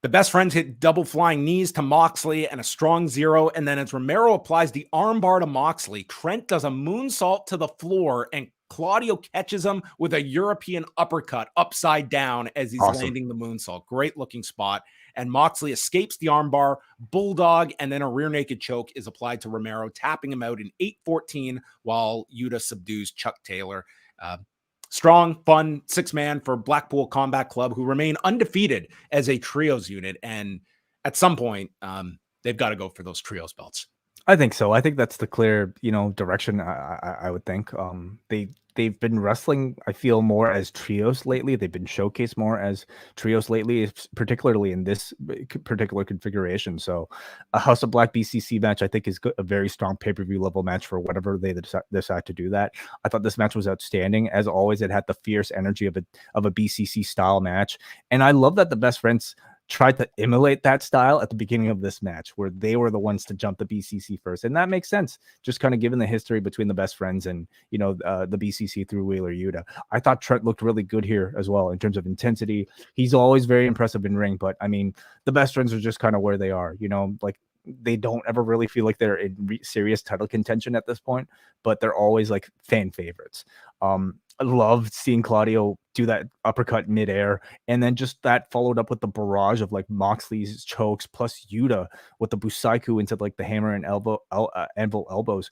The best friends hit double flying knees to Moxley and a strong zero. And then as Romero applies the armbar to Moxley, Trent does a moonsault to the floor and Claudio catches him with a European uppercut upside down as he's landing the moonsault. Great looking spot. And Moxley escapes the armbar, bulldog, and then a rear naked choke is applied to Romero, tapping him out in 8-14 while Yuta subdues Chuck Taylor. Strong, fun 6-man for Blackpool Combat Club, who remain undefeated as a trios unit. And at some point, they've got to go for those trios belts. I think so. I think that's the clear, direction. I would think. They've been wrestling, I feel, more as trios lately. They've been showcased more as trios lately, particularly in this particular configuration. So, a House of Black BCC match, I think, is a very strong pay-per-view level match for whatever they decide to do that. I thought this match was outstanding. As always, it had the fierce energy of a BCC style match, and I love that the Best Friends tried to emulate that style at the beginning of this match where they were the ones to jump the BCC first. And that makes sense. Just kind of given the history between the Best Friends and, the BCC through Wheeler Yuta. I thought Trent looked really good here as well in terms of intensity. He's always very impressive in ring, but I mean, the Best Friends are just kind of where they are, like they don't ever really feel like they're in serious title contention at this point, but they're always like fan favorites. I loved seeing Claudio do that uppercut midair, and then just that followed up with the barrage of like Moxley's chokes plus Yuta with the Busaiku into like the hammer and anvil elbows.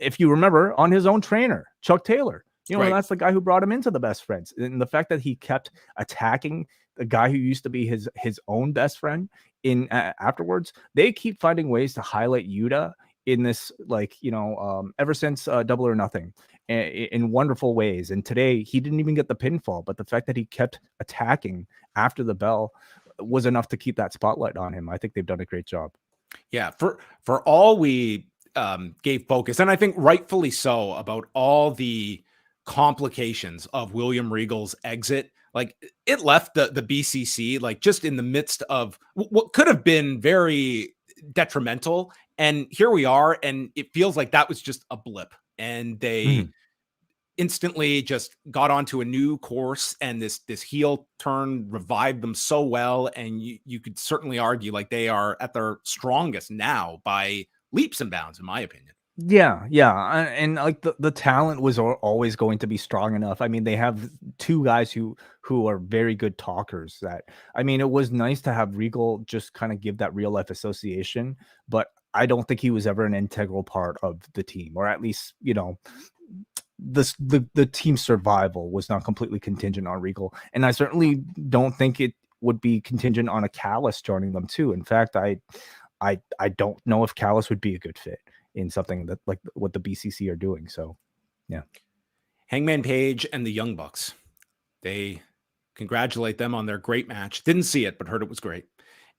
If you remember, on his own trainer, Chuck Taylor, Right. That's the guy who brought him into the Best Friends, and the fact that he kept attacking the guy who used to be his own best friend in afterwards, they keep finding ways to highlight Yuta in this, ever since Double or Nothing, in wonderful ways. And today he didn't even get the pinfall, but the fact that he kept attacking after the bell was enough to keep that spotlight on him. I think they've done a great job. Yeah, for all we gave focus, and I think rightfully so, about all the complications of William Regal's exit. Like, it left the BCC like just in the midst of what could have been very detrimental. And here we are, and it feels like that was just a blip. And they instantly just got onto a new course, and this heel turn revived them so well. And you could certainly argue like they are at their strongest now by leaps and bounds, in my opinion. Yeah. And like the talent was always going to be strong enough. I mean, they have two guys who are very good talkers. That, I mean, it was nice to have Regal just kind of give that real life association, but I don't think he was ever an integral part of the team, or at least, the team's survival was not completely contingent on Regal. And I certainly don't think it would be contingent on a Callis joining them too. In fact, I don't know if Callis would be a good fit in something that like what the BCC are doing. So, yeah. Hangman Page and the Young Bucks, they congratulate them on their great match. Didn't see it, but heard it was great.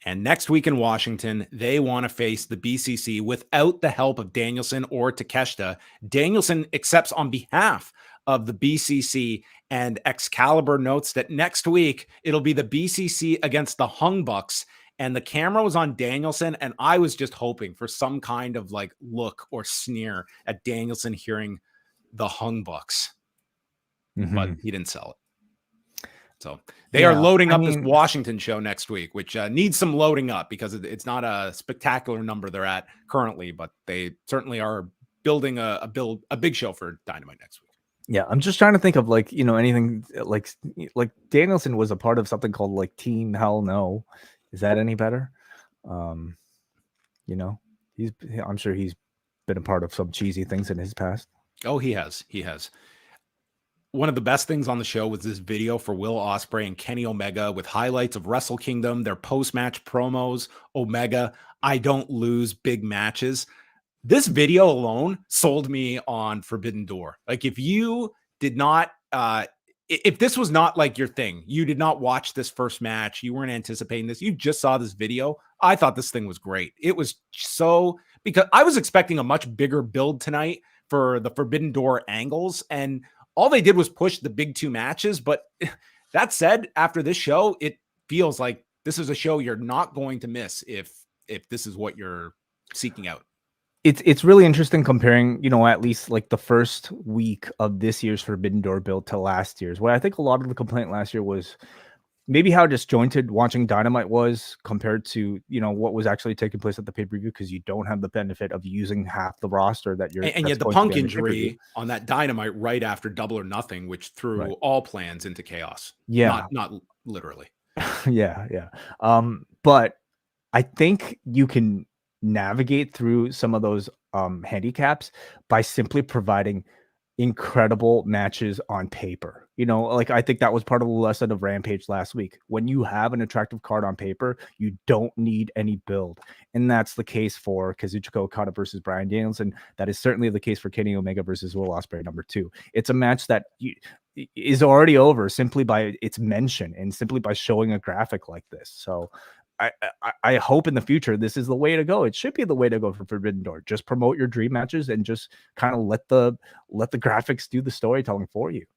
And next week in Washington, they want to face the BCC without the help of Danielson or Takeshita. Danielson accepts on behalf of the BCC, and Excalibur notes that next week it'll be the BCC against the Hung Bucks. And the camera was on Danielson, and I was just hoping for some kind of like look or sneer at Danielson hearing the Hung Bucks, but he didn't sell it. So they are loading up this Washington show next week, which needs some loading up because it's not a spectacular number they're at currently, but they certainly are building a big show for Dynamite next week. Yeah, I'm just trying to think of like, anything like Danielson was a part of something called like Team Hell No. Is that any better? I'm sure he's been a part of some cheesy things in his past. Oh, he has. One of the best things on the show was this video for Will Ospreay and Kenny Omega with highlights of Wrestle Kingdom, their post-match promos. Omega, I don't lose big matches. This video alone sold me on Forbidden Door. Like, if you did not, if this was not like your thing, you did not watch this first match, you weren't anticipating this, you just saw this video, I thought this thing was great. It was so, because I was expecting a much bigger build tonight for the Forbidden Door angles, and all they did was push the big two matches. But that said, after this show, it feels like this is a show you're not going to miss if this is what you're seeking out. It's really interesting comparing, at least like the first week of this year's Forbidden Door build to last year's, where I think a lot of the complaint last year was maybe how disjointed watching Dynamite was compared to, what was actually taking place at the pay-per-view, because you don't have the benefit of using half the roster that you're. And yet the Punk injury on that Dynamite right after Double or Nothing, which threw all plans into chaos. Yeah. Not literally. Yeah. But I think you can navigate through some of those handicaps by simply providing incredible matches on paper. Like I think that was part of the lesson of Rampage last week. When you have an attractive card on paper, you don't need any build. And that's the case for Kazuchika Okada versus Bryan Danielson. That is certainly the case for Kenny Omega versus Will Ospreay #2. It's a match that is already over simply by its mention and simply by showing a graphic like this. So I hope in the future this is the way to go. It should be the way to go for Forbidden Door. Just promote your dream matches and just kind of let the graphics do the storytelling for you.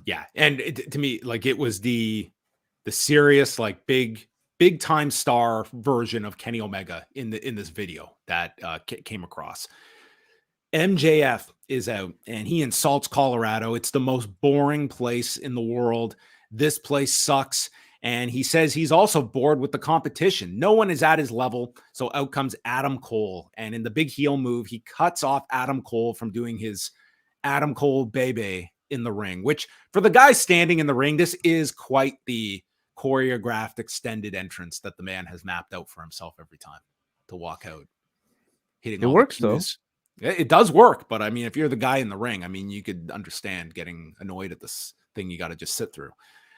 Yeah, and to me, like it was the serious, like big time star version of Kenny Omega in this video that came across. MJF is out and he insults Colorado. It's the most boring place in the world. This place sucks. And he says he's also bored with the competition. No one is at his level. So out comes Adam Cole. And in the big heel move, he cuts off Adam Cole from doing his Adam Cole baby in the ring, which for the guy standing in the ring, this is quite the choreographed extended entrance that the man has mapped out for himself every time to walk out. Hitting it works though. It does work. But I mean, if you're the guy in the ring, I mean, you could understand getting annoyed at this thing you got to just sit through.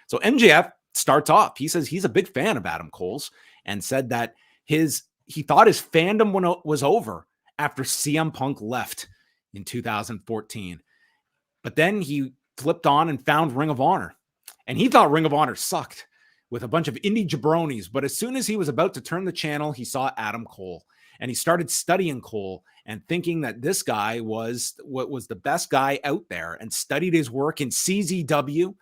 So MJF starts off. He says he's a big fan of Adam Cole's and said that he thought his fandom was over after CM Punk left in 2014. But then he flipped on and found Ring of Honor. And he thought Ring of Honor sucked with a bunch of indie jabronis. But as soon as he was about to turn the channel, he saw Adam Cole. And he started studying Cole and thinking that this guy was the best guy out there, and studied his work in CZW.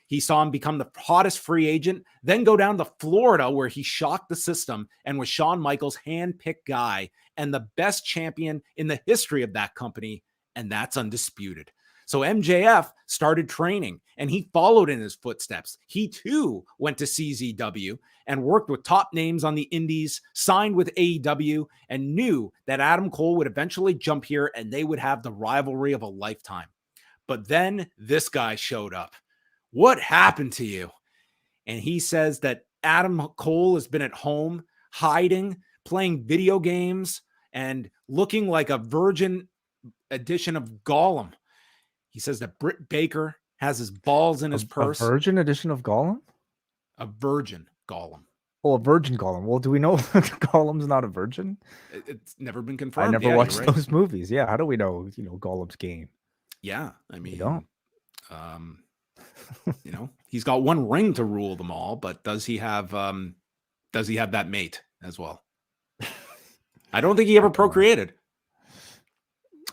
He saw him become the hottest free agent, then go down to Florida where he shocked the system and was Shawn Michaels' hand-picked guy and the best champion in the history of that company, and that's undisputed. So MJF started training and he followed in his footsteps. He too went to CZW and worked with top names on the indies, signed with AEW, and knew that Adam Cole would eventually jump here and they would have the rivalry of a lifetime. But then this guy showed up. What happened to you? And he says that Adam Cole has been at home, hiding, playing video games, and looking like a virgin edition of Gollum. He says that Britt Baker has his balls in his purse. A virgin edition of Gollum? A virgin Gollum. Oh, a virgin Gollum. Well, do we know Gollum's not a virgin? It's never been confirmed. I never watched those movies. Yeah, how do we know, Gollum's game? Yeah, I mean, we don't. He's got one ring to rule them all, but does he have that mate as well? I don't think he ever procreated.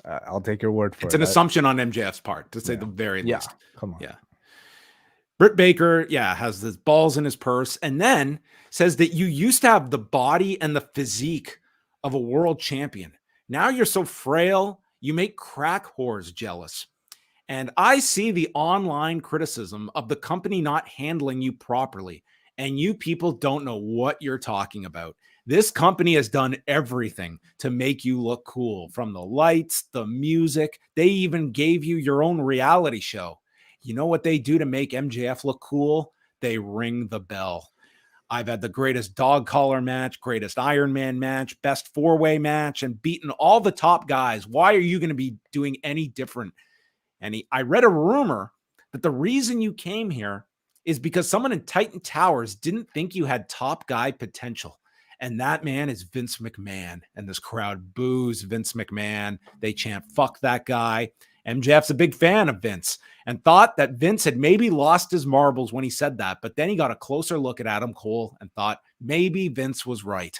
I'll take your word for it. It's an assumption on MJF's part, to say the very least. Come on. Yeah. Britt Baker, has his balls in his purse, and then says that you used to have the body and the physique of a world champion. Now you're so frail, you make crack whores jealous. And I see the online criticism of the company not handling you properly, and you people don't know what you're talking about. This company has done everything to make you look cool, from the lights, the music. They even gave you your own reality show. You know what they do to make MJF look cool? They ring the bell. I've had the greatest dog collar match, greatest Iron Man match, best four-way match, and beaten all the top guys. Why are you going to be doing any different? And I read a rumor that the reason you came here is because someone in Titan Towers didn't think you had top guy potential. And that man is Vince McMahon. And this crowd boos Vince McMahon. They chant, fuck that guy. MJF's a big fan of Vince and thought that Vince had maybe lost his marbles when he said that. But then he got a closer look at Adam Cole and thought maybe Vince was right.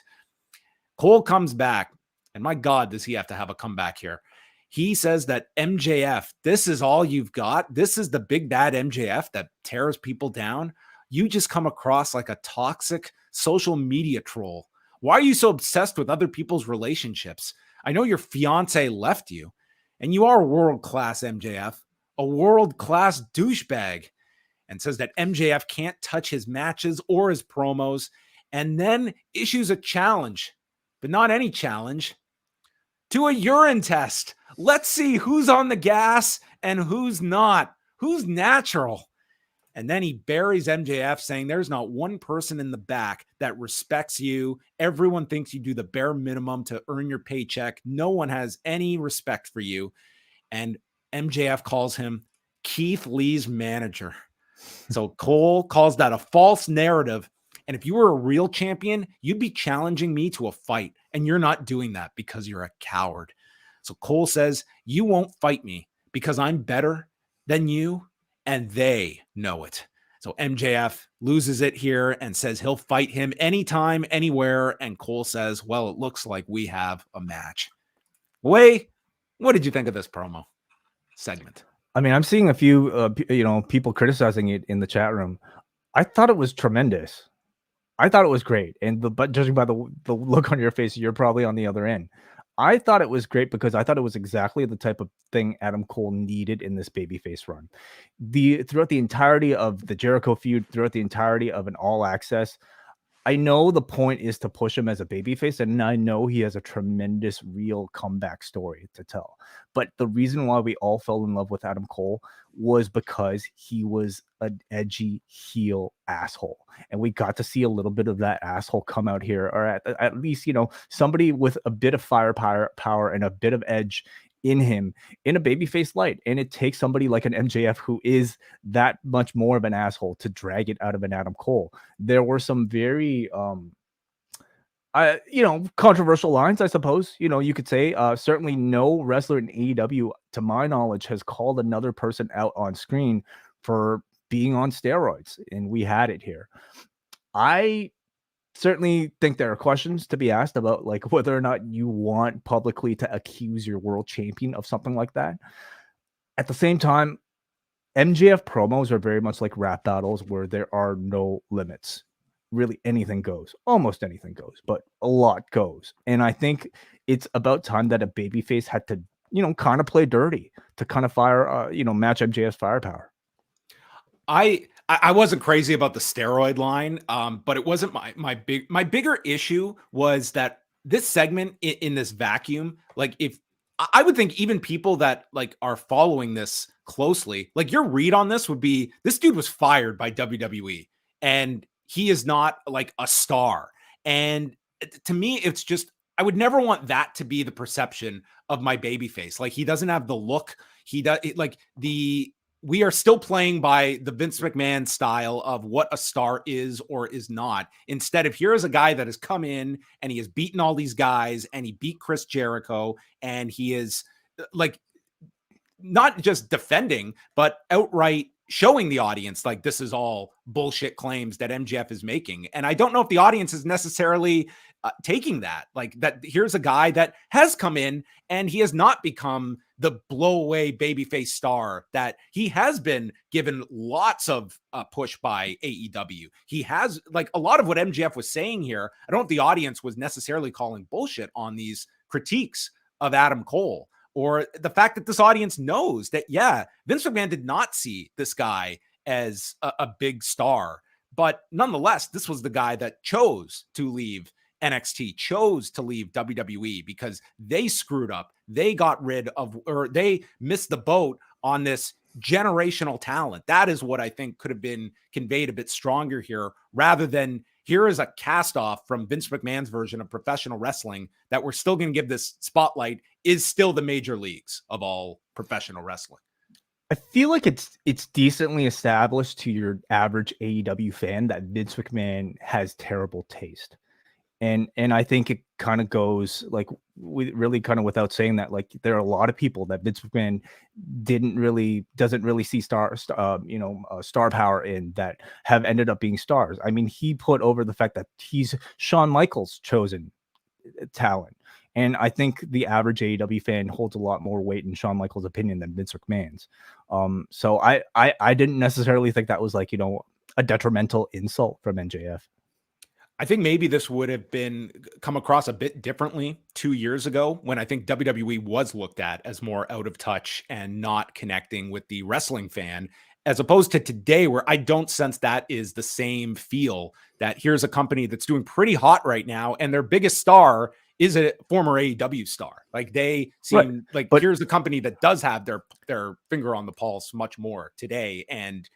Cole comes back. And my God, does he have to have a comeback here? He says that MJF, this is all you've got. This is the big bad MJF that tears people down. You just come across like a toxic social media troll. Why are you so obsessed with other people's relationships? I know your fiance left you, and you are world-class MJF, a world-class douchebag, and says that MJF can't touch his matches or his promos, and then issues a challenge, but not any challenge, to a urine test. Let's see who's on the gas and who's not, who's natural. And then he buries MJF, saying there's not one person in the back that respects you. Everyone thinks you do the bare minimum to earn your paycheck. No one has any respect for you. And MJF calls him Keith Lee's manager. So Cole calls that a false narrative. And if you were a real champion, you'd be challenging me to a fight. And you're not doing that because you're a coward. So Cole says, you won't fight me because I'm better than you. And they know it. So MJF loses it here and says he'll fight him anytime, anywhere. And Cole says, well, it looks like we have a match. Wai, what did you think of this promo segment? I mean, I'm seeing a few, people criticizing it in the chat room. I thought it was tremendous. I thought it was great. But judging by the look on your face, you're probably on the other end. I thought it was great because I thought it was exactly the type of thing Adam Cole needed in this babyface run. Throughout the entirety of the Jericho feud, throughout the entirety of an All Access, I know the point is to push him as a babyface, and I know he has a tremendous real comeback story to tell. But the reason why we all fell in love with Adam Cole was because he was an edgy heel asshole. And we got to see a little bit of that asshole come out here, or at least, somebody with a bit of firepower and a bit of edge in him in a babyface light. And it takes somebody like an MJF who is that much more of an asshole to drag it out of an Adam Cole. There were some very controversial lines, I suppose, you could say. Certainly no wrestler in AEW, to my knowledge, has called another person out on screen for being on steroids, and we had it here. I certainly think there are questions to be asked about like whether or not you want publicly to accuse your world champion of something like that. At the same time, MJF promos are very much like rap battles where there are no limits. Really anything goes, almost anything goes, but a lot goes. And I think it's about time that a babyface had to, kind of play dirty to kind of match MJF's firepower. I wasn't crazy about the steroid line, but it wasn't my bigger issue was that this segment in this vacuum, like if I would think even people that like are following this closely, like your read on this would be this dude was fired by WWE and he is not like a star. And to me, it's just, I would never want that to be the perception of my babyface. Like he doesn't have the look. We are still playing by the Vince McMahon style of what a star is or is not. Instead of here is a guy that has come in and he has beaten all these guys and he beat Chris Jericho and he is like not just defending, but outright showing the audience like this is all bullshit claims that MJF is making. And I don't know if the audience is necessarily taking that, like that here's a guy that has come in and he has not become the blow away babyface star that he has been given lots of push by AEW. He has like a lot of what MJF was saying here. I don't know if the audience was necessarily calling bullshit on these critiques of Adam Cole, or the fact that this audience knows that, yeah, Vince McMahon did not see this guy as a big star, but nonetheless, this was the guy that chose to leave NXT, chose to leave WWE because they screwed up. They got rid of, or they missed the boat on this generational talent. That is what I think could have been conveyed a bit stronger here, rather than here is a cast off from Vince McMahon's version of professional wrestling that we're still going to give this spotlight is still the major leagues of all professional wrestling. I feel like it's decently established to your average AEW fan that Vince McMahon has terrible taste. And I think it kind of goes like really kind of without saying that, like there are a lot of people that Vince McMahon doesn't really see star power in that have ended up being stars. I mean, he put over the fact that he's Shawn Michaels' chosen talent. And I think the average AEW fan holds a lot more weight in Shawn Michaels' opinion than Vince McMahon's. So I didn't necessarily think that was like, a detrimental insult from MJF. I think maybe this would have been come across a bit differently 2 years ago when I think WWE was looked at as more out of touch and not connecting with the wrestling fan, as opposed to today where I don't sense that is the same feel. That here's a company that's doing pretty hot right now and their biggest star is a former AEW star. Like they seem like here's a company that does have their finger on the pulse much more today and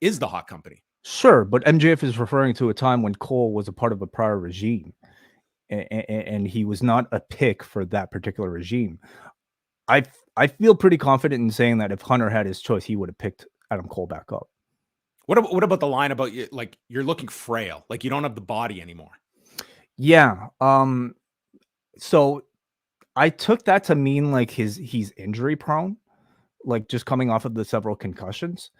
is the hot company. Sure, but MJF is referring to a time when Cole was a part of a prior regime, and he was not a pick for that particular regime. I feel pretty confident in saying that if Hunter had his choice, he would have picked Adam Cole back up. What about the line about you, like you're looking frail, like you don't have the body anymore? Yeah. So I took that to mean like he's injury prone, like just coming off of the several concussions.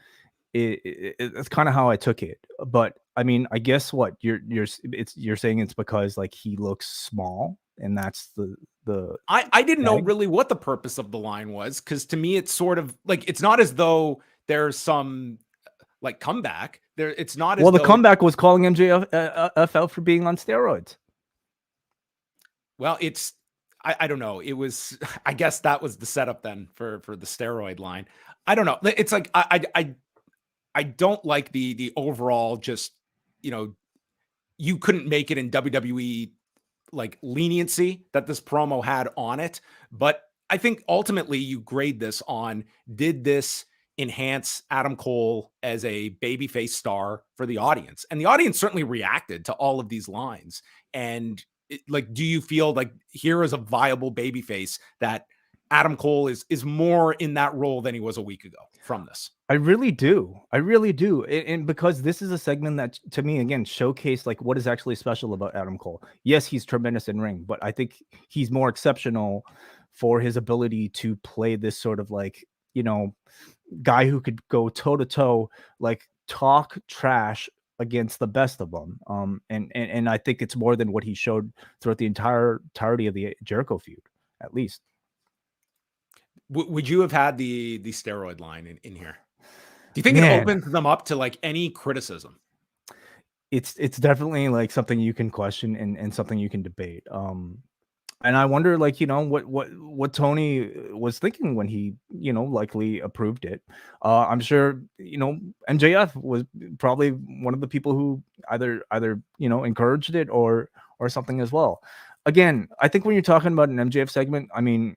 It's kind of how I took it. But I mean, I guess what you're saying it's because like he looks small, and that's the I didn't know really what the purpose of the line was, because to me it's sort of like it's not as though there's some like comeback there. It's not as well. The comeback was calling MJF out for being on steroids. Well, it's I don't know. It was I guess that was the setup then for the steroid line. I don't know. It's like I don't like the overall just, you know, you couldn't make it in WWE like leniency that this promo had on it. But I think ultimately you grade this on, did this enhance Adam Cole as a babyface star for the audience? And the audience certainly reacted to all of these lines. And like, do you feel like here is a viable babyface that Adam Cole is more in that role than he was a week ago from this? I really do. And because this is a segment that, to me, again, showcased like what is actually special about Adam Cole. Yes, he's tremendous in ring, but I think he's more exceptional for his ability to play this sort of like, you know, guy who could go toe to toe, like talk trash against the best of them. And I think it's more than what he showed throughout the entirety of the Jericho feud, at least. Would you have had the steroid line in here? Do you think it opens them up to like any criticism? It's definitely like something you can question and something you can debate. And I wonder, like, you know, what Tony was thinking when he, you know, likely approved it. I'm sure, you know, MJF was probably one of the people who either, you know, encouraged it or something as well. Again, I think when you're talking about an MJF segment, I mean,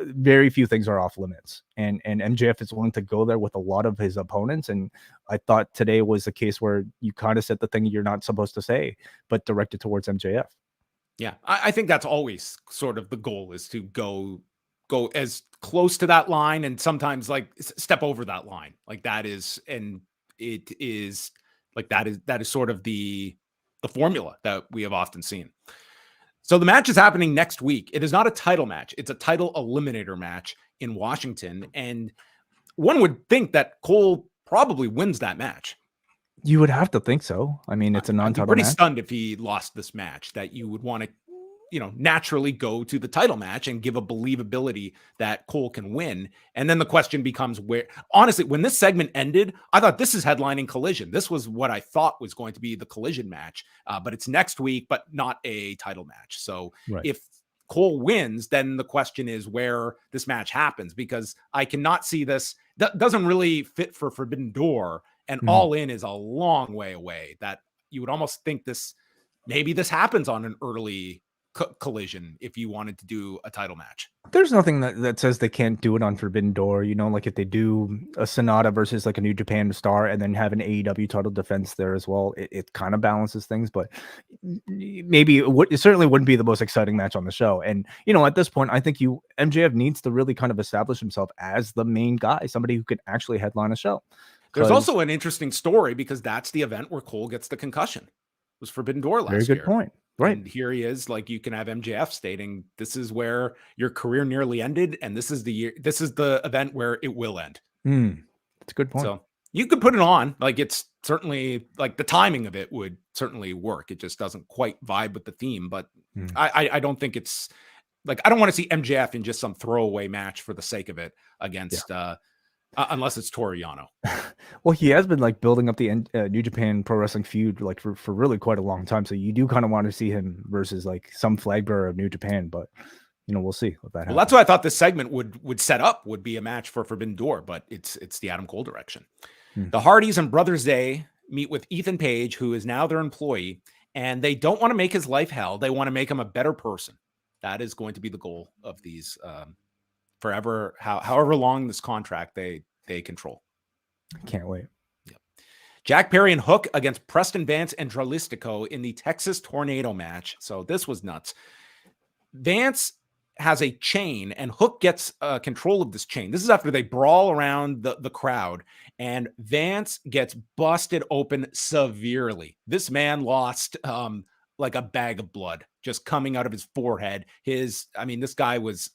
very few things are off limits, and MJF is willing to go there with a lot of his opponents. And I thought today was a case where you kind of said the thing you're not supposed to say, but directed towards MJF. Yeah, I think that's always sort of the goal, is to go as close to that line, and sometimes like step over that line. Like that is, and it is like that is sort of the formula that we have often seen. So the match is happening next week. It is not a title match. It's a title eliminator match in Washington. And one would think that Cole probably wins that match. You would have to think so. I mean, it's a non-title I'd be pretty match. stunned if he lost this match, that you would want to, you know, naturally go to the title match and give a believability that Cole can win. And then the question becomes where, honestly, when this segment ended, I thought this is headlining Collision. This was what I thought was going to be the Collision match, but it's next week, but not a title match. So if Cole wins, then the question is where this match happens, because I cannot see this. That doesn't really fit for Forbidden Door, and All In is a long way away. That you would almost think maybe this happens on an early Collision if you wanted to do a title match. There's nothing that says they can't do it on Forbidden Door. You know, like if they do a Sonata versus like a New Japan star and then have an AEW title defense there as well, it kind of balances things. But maybe it certainly wouldn't be the most exciting match on the show. And, you know, at this point, I think MJF needs to really kind of establish himself as the main guy, somebody who can actually headline a show. There's also an interesting story, because that's the event where Cole gets the concussion. It was Forbidden Door last year. Very good point. Right. And here he is, like, you can have MJF stating, this is where your career nearly ended, and this is the event where it will end. That's a good point. So you could put it on. Like, it's certainly, like, the timing of it would certainly work. It just doesn't quite vibe with the theme. But I don't think it's, like, I don't want to see MJF in just some throwaway match for the sake of it against unless it's Toru Yano. Well, he has been like building up the New Japan Pro Wrestling feud like for really quite a long time. So you do kind of want to see him versus like some flag bearer of New Japan, but we'll see what that happens. Well, that's what I thought this segment would set up, would be a match for Forbidden Door, but it's the Adam Cole direction. The Hardys and Brothers Day meet with Ethan Page, who is now their employee, and they don't want to make his life hell. They want to make him a better person. That is going to be the goal of these forever, however long this contract they control. Can't wait. Yep. Jack Perry and Hook against Preston Vance and Dralistico in the Texas Tornado match. So this was nuts. Vance has a chain and Hook gets control of this chain. This is after they brawl around the crowd, and Vance gets busted open severely. This man lost like a bag of blood just coming out of his forehead. This guy was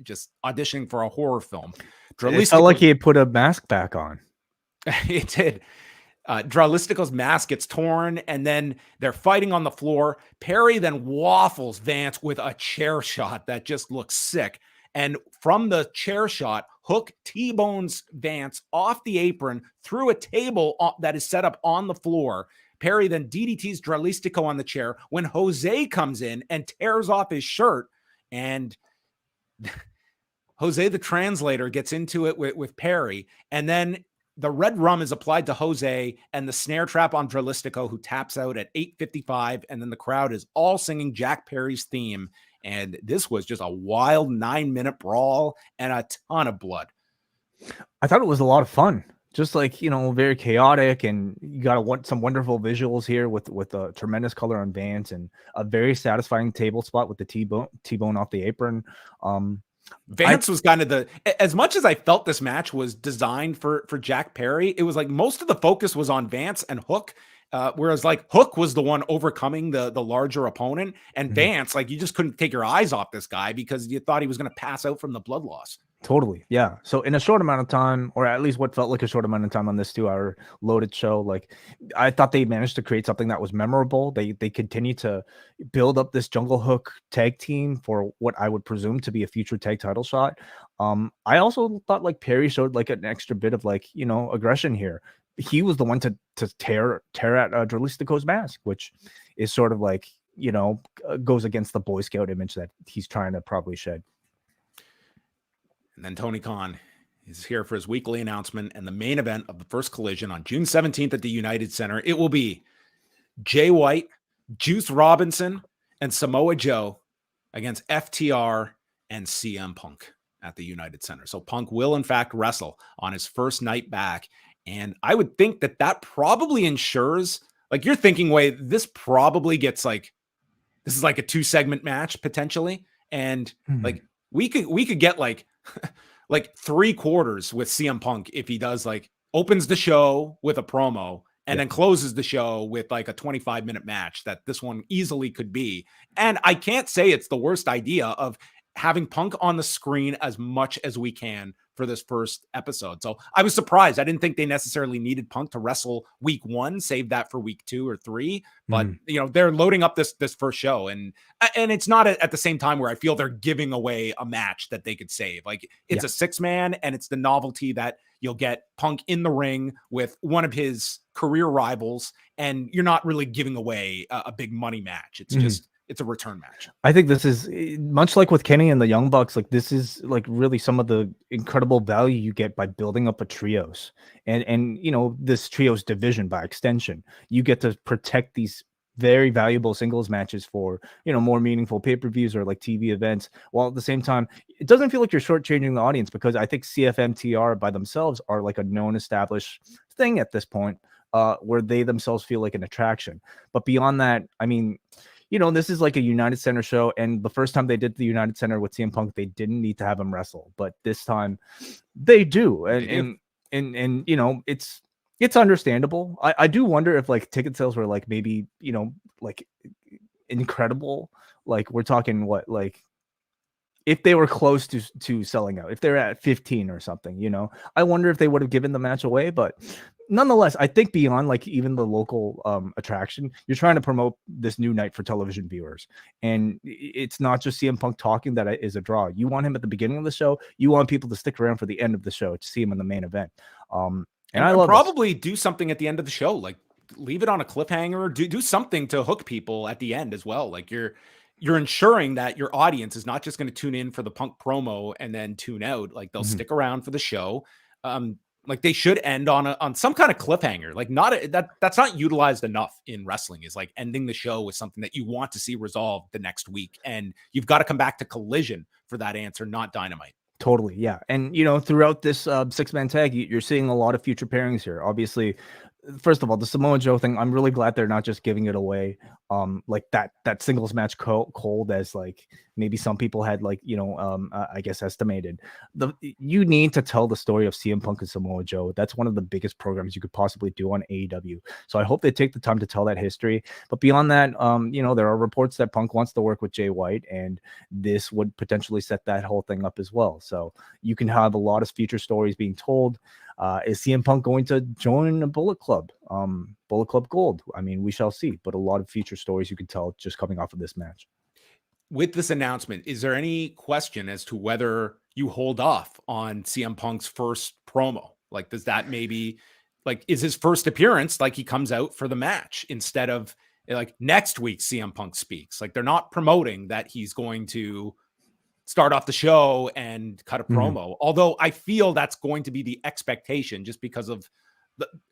just auditioning for a horror film. It felt like he had put a mask back on. It did. Dralistico's mask gets torn, and then they're fighting on the floor. Perry then waffles Vance with a chair shot that just looks sick. And from the chair shot, Hook T-bones Vance off the apron through a table that is set up on the floor. Perry then DDTs Dralistico on the chair when Jose comes in and tears off his shirt. And Jose, the translator, gets into it with Perry. And then the red rum is applied to Jose and the snare trap on Dralistico, who taps out at 8:55. And then the crowd is all singing Jack Perry's theme. And this was just a wild 9-minute brawl and a ton of blood. I thought it was a lot of fun. Just like, very chaotic, and you got some wonderful visuals here with a tremendous color on Vance and a very satisfying table spot with the T-bone off the apron. Vance was kind of as much as I felt this match was designed for Jack Perry, it was like most of the focus was on Vance and Hook, whereas like Hook was the one overcoming the larger opponent, and Vance, like, you just couldn't take your eyes off this guy because you thought he was going to pass out from the blood loss. Totally. Yeah. So in a short amount of time, or at least what felt like a short amount of time on this 2-hour loaded show, like, I thought they managed to create something that was memorable. They continue to build up this Jungle Hook tag team for what I would presume to be a future tag title shot. I also thought like Perry showed like an extra bit of like, aggression here. He was the one to tear at Dralistico's mask, which is sort of like, goes against the Boy Scout image that he's trying to probably shed. And then Tony Khan is here for his weekly announcement and the main event of the first collision on June 17th at the United Center. It will be Jay White, Juice Robinson, and Samoa Joe against FTR and CM Punk at the United Center. So Punk will, in fact, wrestle on his first night back. And I would think that probably ensures, like, you're thinking, wait, this probably gets like, this is like a 2-segment match potentially. And like, we could get like 3 quarters with CM Punk if he does like opens the show with a promo and then closes the show with like a 25-minute match that this one easily could be. And I can't say it's the worst idea of having Punk on the screen as much as we can for this first episode. So I was surprised. I didn't think they necessarily needed Punk to wrestle week 1, save that for week 2 or 3, but they're loading up this first show, and it's not at the same time where I feel they're giving away a match that they could save. Like, it's a 6-man, and it's the novelty that you'll get Punk in the ring with one of his career rivals, and you're not really giving away a big money match. It's just, it's a return match. I think this is much like with Kenny and the Young Bucks. Like, this is like really some of the incredible value you get by building up a trios and this trios division by extension. You get to protect these very valuable singles matches for, more meaningful pay-per-views or like TV events, while at the same time, it doesn't feel like you're shortchanging the audience, because I think CFMTR by themselves are like a known established thing at this point, where they themselves feel like an attraction. But beyond that, I mean, this is like a United Center show, and the first time they did the United Center with CM Punk, they didn't need to have him wrestle, but this time they do, and it's understandable. I do wonder if like ticket sales were like maybe like incredible, like we're talking what, like if they were close to selling out, if they're at 15 or something, you know, I wonder if they would have given the match away. But nonetheless, I think beyond like even the local attraction, you're trying to promote this new night for television viewers. And it's not just CM Punk talking that is a draw. You want him at the beginning of the show. You want people to stick around for the end of the show to see him in the main event. And I love probably do something at the end of the show, like leave it on a cliffhanger, do something to hook people at the end as well. Like you're ensuring that your audience is not just going to tune in for the Punk promo and then tune out. Like they'll stick around for the show. Like they should end on some kind of cliffhanger. Like that's not utilized enough in wrestling, is like ending the show with something that you want to see resolved the next week. And you've got to come back to Collision for that answer, not Dynamite. Totally. Yeah. And, you know, throughout this 6-man tag, you're seeing a lot of future pairings here. Obviously, first of all, the Samoa Joe thing, I'm really glad they're not just giving it away. Like that singles match cold as like maybe some people had like, you know, I guess estimated. You need to tell the story of CM Punk and Samoa Joe. That's one of the biggest programs you could possibly do on AEW. So I hope they take the time to tell that history. But beyond that, you know, there are reports that Punk wants to work with Jay White, and this would potentially set that whole thing up as well. So you can have a lot of future stories being told. Is CM Punk going to join a Bullet Club? Bullet Club Gold? I mean, we shall see. But a lot of future stories you can tell just coming off of this match. With this announcement, is there any question as to whether you hold off on CM Punk's first promo? Like, does that maybe, like, is his first appearance like he comes out for the match instead of like next week CM Punk speaks? Like, they're not promoting that he's going to start off the show and cut a promo. Although I feel that's going to be the expectation just because of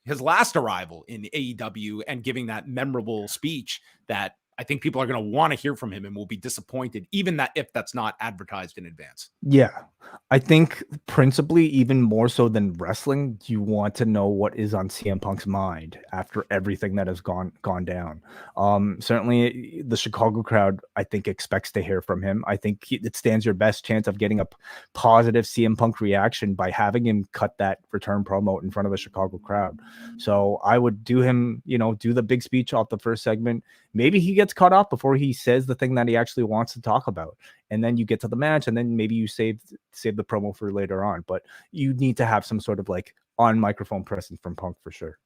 his last arrival in AEW and giving that memorable speech that I think people are going to want to hear from him and will be disappointed, even that if that's not advertised in advance. Yeah. I think principally even more so than wrestling, you want to know what is on CM Punk's mind after everything that has gone down. Certainly the Chicago crowd, I think, expects to hear from him. I think it stands your best chance of getting a positive CM Punk reaction by having him cut that return promo in front of the Chicago crowd. So I would do him, you know, do the big speech off the first segment. Maybe he gets cut off before he says the thing that he actually wants to talk about. And then you get to the match, and then maybe you save the promo for later on. But you need to have some sort of like on microphone presence from Punk for sure.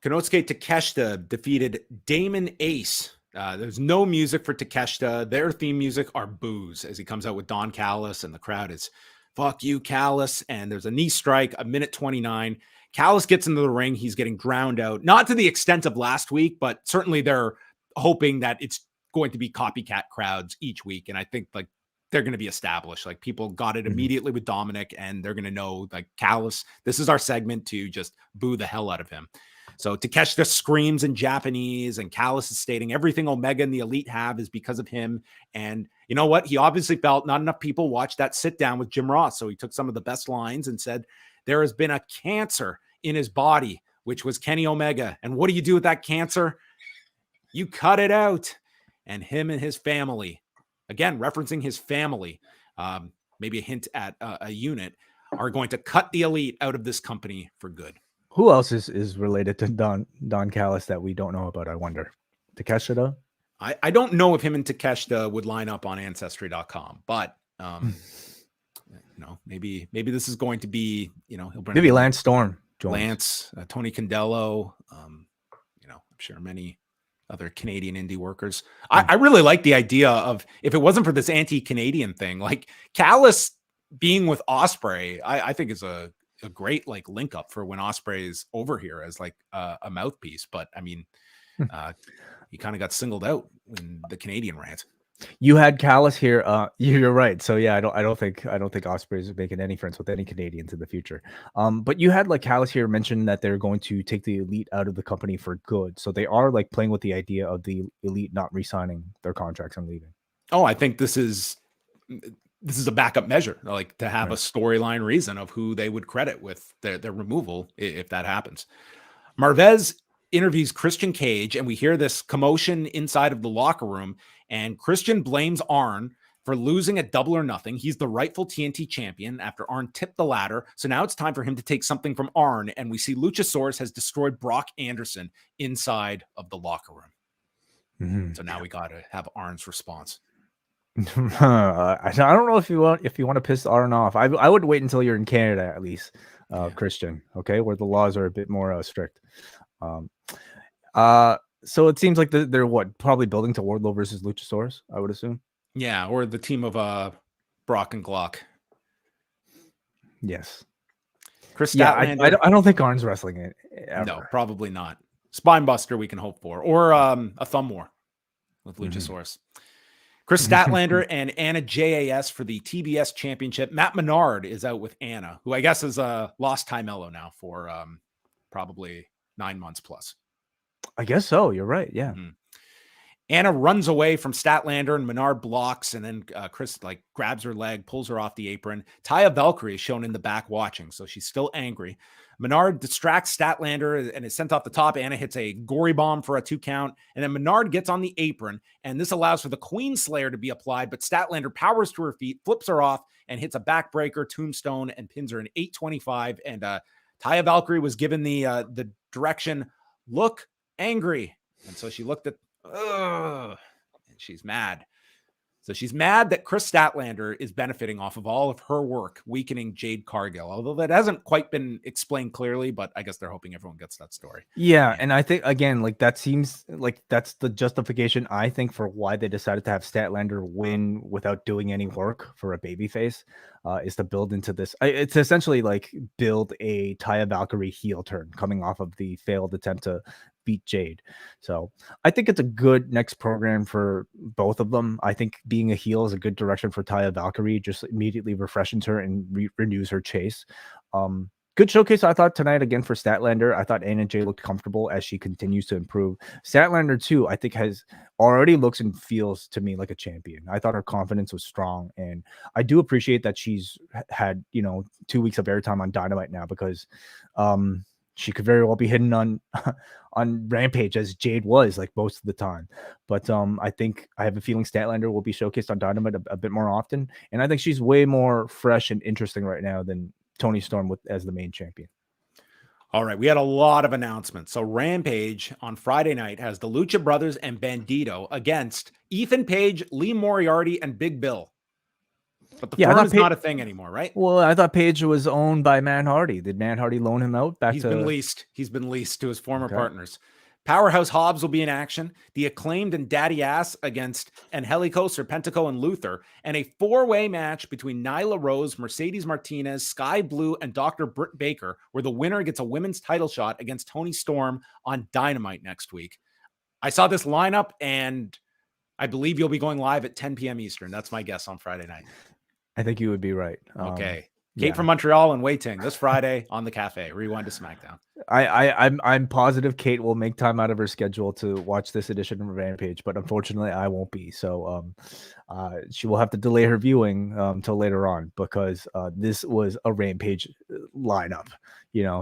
Konosuke Takeshita defeated Damon Ace. There's no music for Takeshita. Their theme music are boos as he comes out with Don Callis, and the crowd is fuck you, Callis. And there's a knee strike, a minute 29. Callis gets into the ring. He's getting drowned out, not to the extent of last week, but certainly they're hoping that it's going to be copycat crowds each week. And I think like they're going to be established. Like people got it immediately with Dominic, and they're going to know like Callis, this is our segment to just boo the hell out of him. So Takeshita screams in Japanese, and Callis is stating everything Omega and the Elite have is because of him. And you know what? He obviously felt not enough people watched that sit down with Jim Ross. So he took some of the best lines and said, there has been a cancer in his body, which was Kenny Omega. And what do you do with that cancer? You cut it out. And him and his family, again, referencing his family, maybe a hint at a unit, are going to cut the Elite out of this company for good. Who else is related to Don Callis that we don't know about, I wonder? Takeshita? I don't know if him and Takeshita would line up on Ancestry.com, but you know, maybe this is going to be, you know, he'll bring maybe Lance Storm joins. Lance, Tony Condello, you know, I'm sure many other Canadian indie workers. I really like the idea of, if it wasn't for this anti-Canadian thing, like Callis being with Ospreay, I think is a great like link up for when Ospreay is over here as like a mouthpiece. But I mean, he kind of got singled out in the Canadian rant. You had Callis here. You're right. So yeah, I don't think Ospreay is making any friends with any Canadians in the future. But you had like Callis here mention that they're going to take the Elite out of the company for good. So they are like playing with the idea of the Elite not re-signing their contracts and leaving. Oh, I think this is a backup measure, like to have a storyline reason of who they would credit with their removal if that happens. Marvez interviews Christian Cage, and we hear this commotion inside of the locker room, and Christian blames Arn for losing at Double or Nothing. He's the rightful TNT champion after Arn tipped the ladder. So now it's time for him to take something from Arn, and we see Luchasaurus has destroyed Brock Anderson inside of the locker room. So now we got to have Arn's response. I don't know if you want to piss Arn off. I would wait until you're in Canada at least, Christian. Okay, where the laws are a bit more strict. Um, so it seems like they're probably building to Wardlow versus Luchasaurus, I would assume. Yeah, or the team of Brock and Glock. Yes. Kris Yeah, Statlander. I don't think Arn's wrestling it. Ever. No, probably not. Spinebuster we can hope for, or a thumb war with Luchasaurus. Kris Statlander and Anna JAS for the TBS Championship. Matt Menard is out with Anna, who I guess is lost Ty Mello now for probably 9 months plus. I guess so. You're right. Yeah. Anna runs away from Statlander and Menard blocks, and then Kris grabs her leg, pulls her off the apron. Taya Valkyrie is shown in the back watching, so she's still angry. Menard distracts Statlander and is sent off the top. Anna hits a gory bomb for a 2 count, and then Menard gets on the apron, and this allows for the Queen Slayer to be applied, but Statlander powers to her feet, flips her off, and hits a backbreaker tombstone and pins her in 825. And Taya Valkyrie was given the direction, look angry. And so she looked at and she's mad. So she's mad that Kris Statlander is benefiting off of all of her work, weakening Jade Cargill, although that hasn't quite been explained clearly, but I guess they're hoping everyone gets that story. Yeah, and I think, again, that seems like that's the justification, I think, for why they decided to have Statlander win without doing any work for a babyface, is to build into this. It's essentially build a Taya Valkyrie heel turn coming off of the failed attempt to beat Jade. So I think it's a good next program for both of them. I think being a heel is a good direction for Taya Valkyrie, just immediately refreshes her and renews her chase. Good showcase, I thought, tonight again for Statlander. I thought Anna Jay looked comfortable as she continues to improve. Statlander, too, I think already looks and feels to me like a champion. I thought her confidence was strong, and I do appreciate that she's had 2 weeks of airtime on Dynamite now, because she could very well be hidden on Rampage, as Jade was most of the time. But I have a feeling Statlander will be showcased on Dynamite a bit more often, and I think she's way more fresh and interesting right now than Toni Storm as the main champion. All right, we had a lot of announcements. So Rampage on Friday night has the Lucha Brothers and Bandito against Ethan Page, Lee Moriarty, and Big Bill. But the firm is not a thing anymore, right? Well, I thought Page was owned by Matt Hardy. Did Matt Hardy loan him out back? He's been leased to his former partners. Powerhouse Hobbs will be in action. The Acclaimed and Daddy Ass against Angelico, Serpentico, and Luther. And a 4-way match between Nyla Rose, Mercedes Martinez, Sky Blue, and Dr. Britt Baker, where the winner gets a women's title shot against Toni Storm on Dynamite next week. I saw this lineup, and I believe you'll be going live at 10 p.m. Eastern. That's my guess on Friday night. I think you would be right. Okay. Kate from Montreal and Wai Ting this Friday on the Cafe. Rewind to SmackDown. I'm positive Kate will make time out of her schedule to watch this edition of Rampage, but unfortunately I won't be. So she will have to delay her viewing till later on, because this was a Rampage lineup.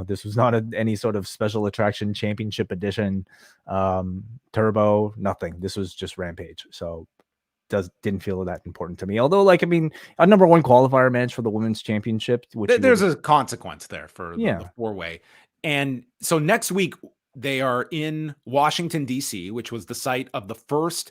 This was not any sort of special attraction championship edition, turbo, nothing. This was just Rampage. So didn't feel that important to me. Although, a number 1 qualifier match for the women's championship, which there's a consequence there for the 4-way. And so next week they are in Washington, D.C., which was the site of the first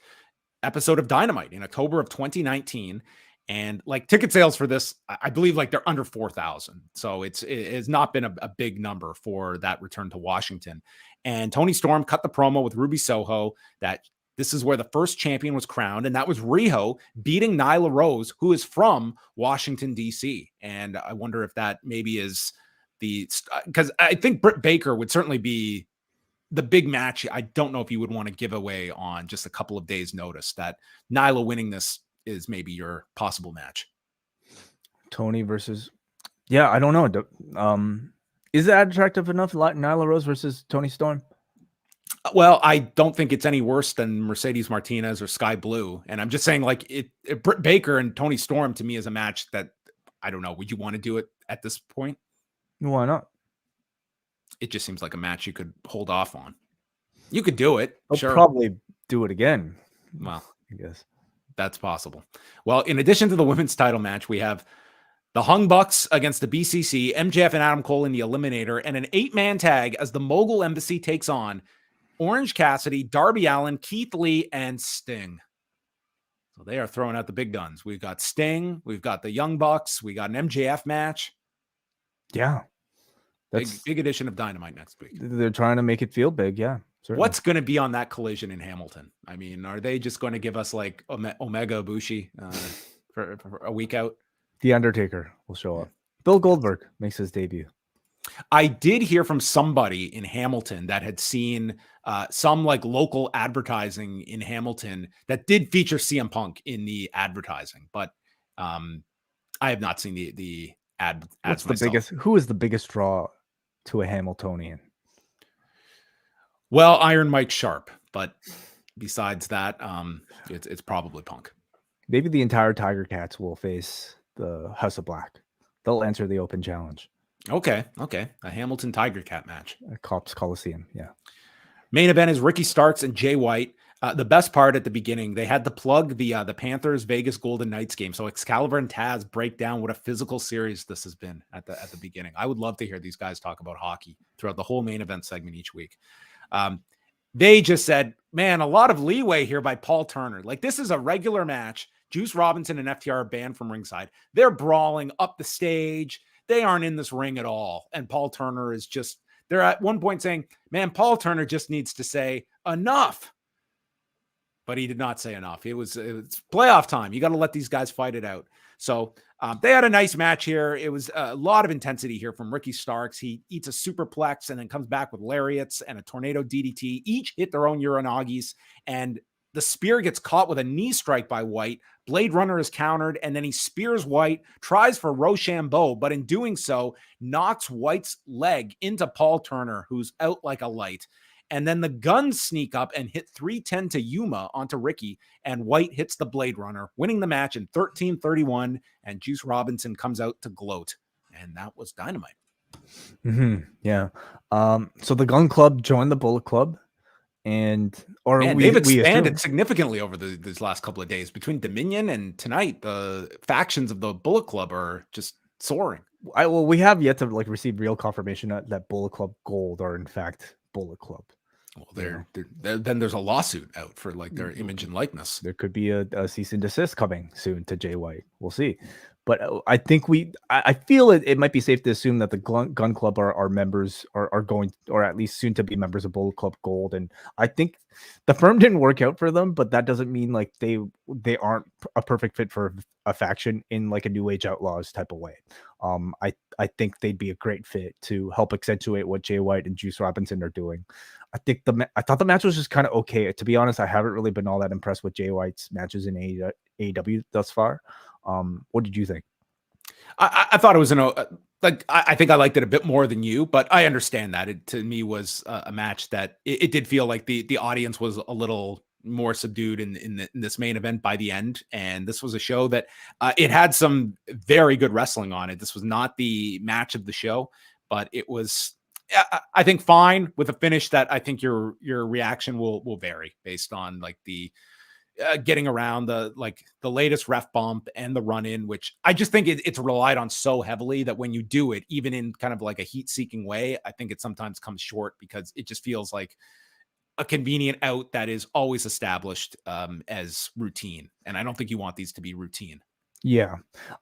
episode of Dynamite in October of 2019. And ticket sales for this, I believe they're under 4,000. So it has not been a big number for that return to Washington. And Toni Storm cut the promo with Ruby Soho that this is where the first champion was crowned, and that was Riho beating Nyla Rose, who is from Washington, D.C. And I wonder if that maybe is because I think Britt Baker would certainly be the big match. I don't know if you would want to give away on just a couple of days' notice that Nyla winning this is maybe your possible match. Tony versus, I don't know. Is that attractive enough? Nyla Rose versus Toni Storm? Well, I don't think it's any worse than Mercedes Martinez or Sky Blue. And I'm just saying, Britt Baker and Toni Storm to me is a match that, I don't know, would you want to do it at this point? Why not? It just seems like a match you could hold off on. You could do it. I'll sure. Probably do it again. Well, I guess that's possible. Well, in addition to the women's title match, we have the Hung Bucks against the BCC, MJF and Adam Cole in the Eliminator, and an 8-man tag as the Mogul Embassy takes on Orange Cassidy, Darby Allin, Keith Lee, and Sting. So they are throwing out the big guns. We've got Sting. We've got the Young Bucks. We got an MJF match. Yeah. That's big edition of Dynamite next week. They're trying to make it feel big. Yeah. Certainly. What's going to be on that collision in Hamilton? I mean, are they just going to give us like Omega Ibushi for a week out? The Undertaker will show up. Bill Goldberg makes his debut. I did hear from somebody in Hamilton that had seen some like local advertising in Hamilton that did feature CM Punk in the advertising, but I have not seen the ad. What's the biggest? Who is the biggest draw to a Hamiltonian? Well, Iron Mike Sharp, but besides that, it's probably Punk. Maybe the entire Tiger Cats will face the House of Black. They'll answer the open challenge. Okay. A Hamilton Tiger Cat match. A Cops Coliseum, yeah. Main event is Ricky Starks and Jay White. The best part at the beginning, they had to plug the Panthers Vegas Golden Knights game. So Excalibur and Taz break down what a physical series this has been at the beginning. I would love to hear these guys talk about hockey throughout the whole main event segment each week. They just said, man, a lot of leeway here by Paul Turner. Like, this is a regular match. Juice Robinson and FTR are banned from ringside. They're brawling up the stage. They aren't in this ring at all. And Paul Turner is just, they're at one point saying, man, Paul Turner just needs to say enough. But he did not say enough. It's playoff time. You got to let these guys fight it out. So they had a nice match here. It was a lot of intensity here from Ricky Starks. He eats a superplex and then comes back with lariats and a tornado DDT. Each hit their own Uranagis, and the spear gets caught with a knee strike by White. Blade Runner is countered, and then he spears White, tries for Rochambeau, but in doing so, knocks White's leg into Paul Turner, who's out like a light. And then the Guns sneak up and hit 310 to Yuma onto Ricky, and White hits the Blade Runner, winning the match in 13-31, and Juice Robinson comes out to gloat. And that was Dynamite. Mm-hmm. Yeah. So the Gun Club joined the Bullet Club, and they've expanded significantly over these last couple of days. Between Dominion and tonight, the factions of the Bullet Club are just soaring. We have yet to receive real confirmation that Bullet Club Gold are in fact Bullet Club. Well, then there's a lawsuit out for their image and likeness. There could be a cease and desist coming soon to Jay White. We'll see. But I think I feel it might be safe to assume that the Gun Club are members are going, or at least soon to be members of Bullet Club Gold. And I think the firm didn't work out for them, but that doesn't mean they aren't a perfect fit for a faction in a New Age Outlaws type of way. I think they'd be a great fit to help accentuate what Jay White and Juice Robinson are doing. I thought the match was just kind of okay. To be honest, I haven't really been all that impressed with Jay White's matches in AEW thus far. What did you think? I thought it was I think I liked it a bit more than you, but I understand that it to me was a match that it did feel like the audience was a little more subdued in this main event by the end. And this was a show that it had some very good wrestling on it. This was not the match of the show, but it was, I think, fine with a finish that I think your reaction will vary based on the getting around the latest ref bump and the run in, which I just think it's relied on so heavily that when you do it, even in kind of a heat seeking way, I think it sometimes comes short because it just feels like a convenient out that is always established as routine. And I don't think you want these to be routine. Yeah.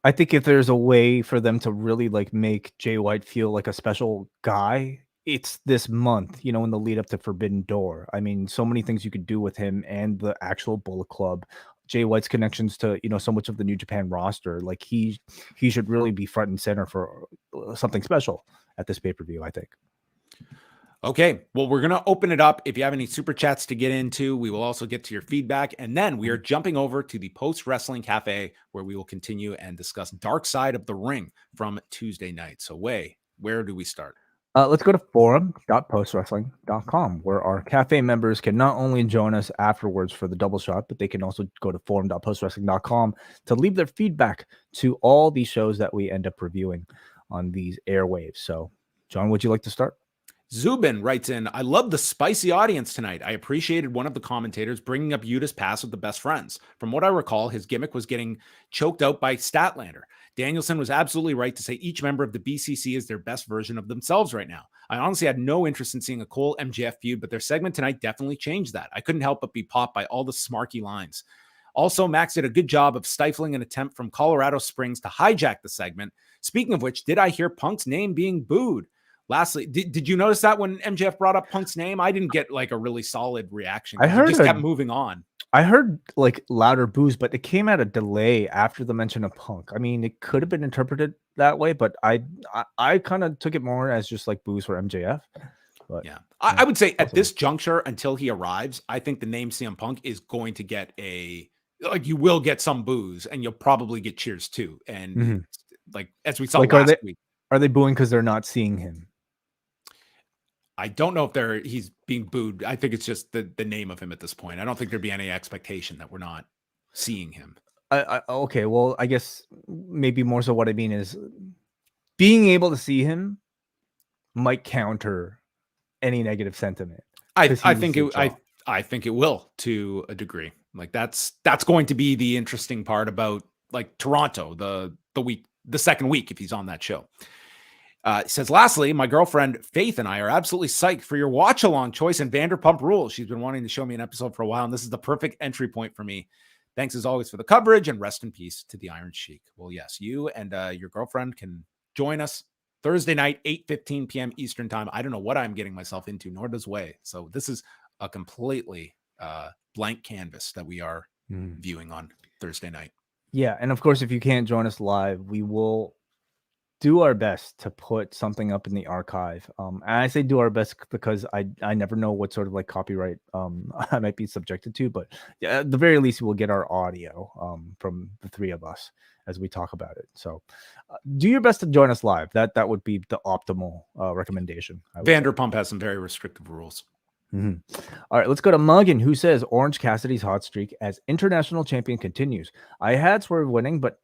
I think if there's a way for them to really make Jay White feel like a special guy, it's this month, in the lead up to Forbidden Door. I mean, so many things you could do with him and the actual Bullet Club. Jay White's connections to, so much of the New Japan roster. He should really be front and center for something special at this pay-per-view, I think. Okay, well, we're going to open it up. If you have any super chats to get into, we will also get to your feedback. And then we are jumping over to the Post Wrestling Cafe, where we will continue and discuss Dark Side of the Ring from Tuesday night. So, where do we start? Let's go to forum.postwrestling.com, where our cafe members can not only join us afterwards for the double shot, but they can also go to forum.postwrestling.com to leave their feedback to all these shows that we end up reviewing on these airwaves. So, John, would you like to start? Zubin writes in, I love the spicy audience tonight. I appreciated one of the commentators bringing up Yuta's past with the best friends. From what I recall, his gimmick was getting choked out by Statlander. Danielson was absolutely right to say each member of the BCC is their best version of themselves right now. I honestly had no interest in seeing a Cole MJF feud, but their segment tonight definitely changed that. I couldn't help but be popped by all the smarky lines. Also, Max did a good job of stifling an attempt from Colorado Springs to hijack the segment. Speaking of which, did I hear Punk's name being booed? Lastly, did you notice that when MJF brought up Punk's name? I didn't get like a really solid reaction. I heard he just kept moving on. I heard like louder boos, but it came at a delay after the mention of Punk. I mean, it could have been interpreted that way, but I kind of took it more as just like boos for MJF. But yeah, I would say at this juncture, until he arrives, I think the name CM Punk is going to get you will get some boos, and you'll probably get cheers too. And like as we saw last week, are they booing because they're not seeing him? I don't know if he's being booed. I think it's just the name of him at this point. I don't think there'd be any expectation that we're not seeing him. Okay, well, I guess maybe more so what I mean is being able to see him might counter any negative sentiment. I think it will to a degree. Like that's going to be the interesting part about like Toronto, the second week if he's on that show. It says, lastly, my girlfriend Faith and I are absolutely psyched for your watch-along choice in Vanderpump Rules. She's been wanting to show me an episode for a while, and this is the perfect entry point for me. Thanks as always for the coverage, and rest in peace to the Iron Sheik. Well, yes, you and your girlfriend can join us Thursday night, 8:15 p.m. Eastern time. I don't know what I'm getting myself into, nor does Wai. So this is a completely blank canvas that we are viewing on Thursday night. Yeah, and of course, if you can't join us live, we will do our best to put something up in the archive. And I say do our best because I never know what sort of like copyright I might be subjected to, but at the very least we'll get our audio from the three of us as we talk about it. So do your best to join us live. That would be the optimal recommendation. Vanderpump has some very restrictive rules. All right, let's go to Muggin, who says Orange Cassidy's hot streak as international champion continues. I had Swerve winning, but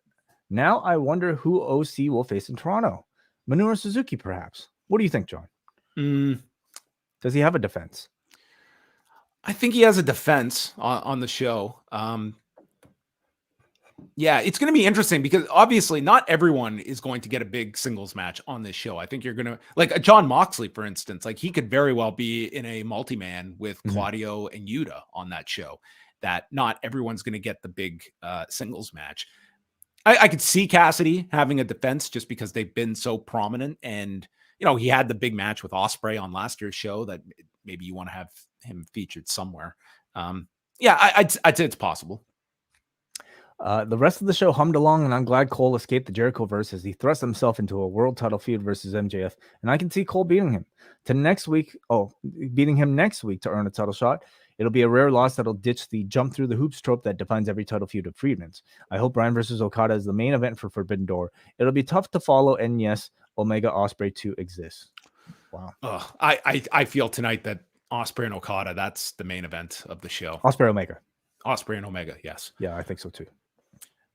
now I wonder who OC will face in Toronto. Minoru Suzuki, perhaps. What do you think, John? Does he have a defense? I think he has a defense on the show. Yeah, it's going to be interesting because obviously not everyone is going to get a big singles match on this show. I think you're going to like John Moxley, for instance, like he could very well be in a multi-man with Claudio and Yuta on that show. That not everyone's going to get the big singles match. I could see Cassidy having a defense just because they've been so prominent, and he had the big match with Ospreay on last year's show that maybe you want to have him featured somewhere. I'd say it's possible. The rest of the show hummed along, and I'm glad Cole escaped the Jericho-verse as he thrust himself into a world title feud versus MJF, and I can see Cole beating him next week to earn a title shot. It'll be a rare loss that'll ditch the jump through the hoops trope that defines every title feud of Friedman's. I hope Bryan versus Okada is the main event for Forbidden Door. It'll be tough to follow, and yes, Omega Ospreay 2 exists. Wow. I feel tonight that Ospreay and Okada, that's the main event of the show. Ospreay and Omega, yes. Yeah, I think so too.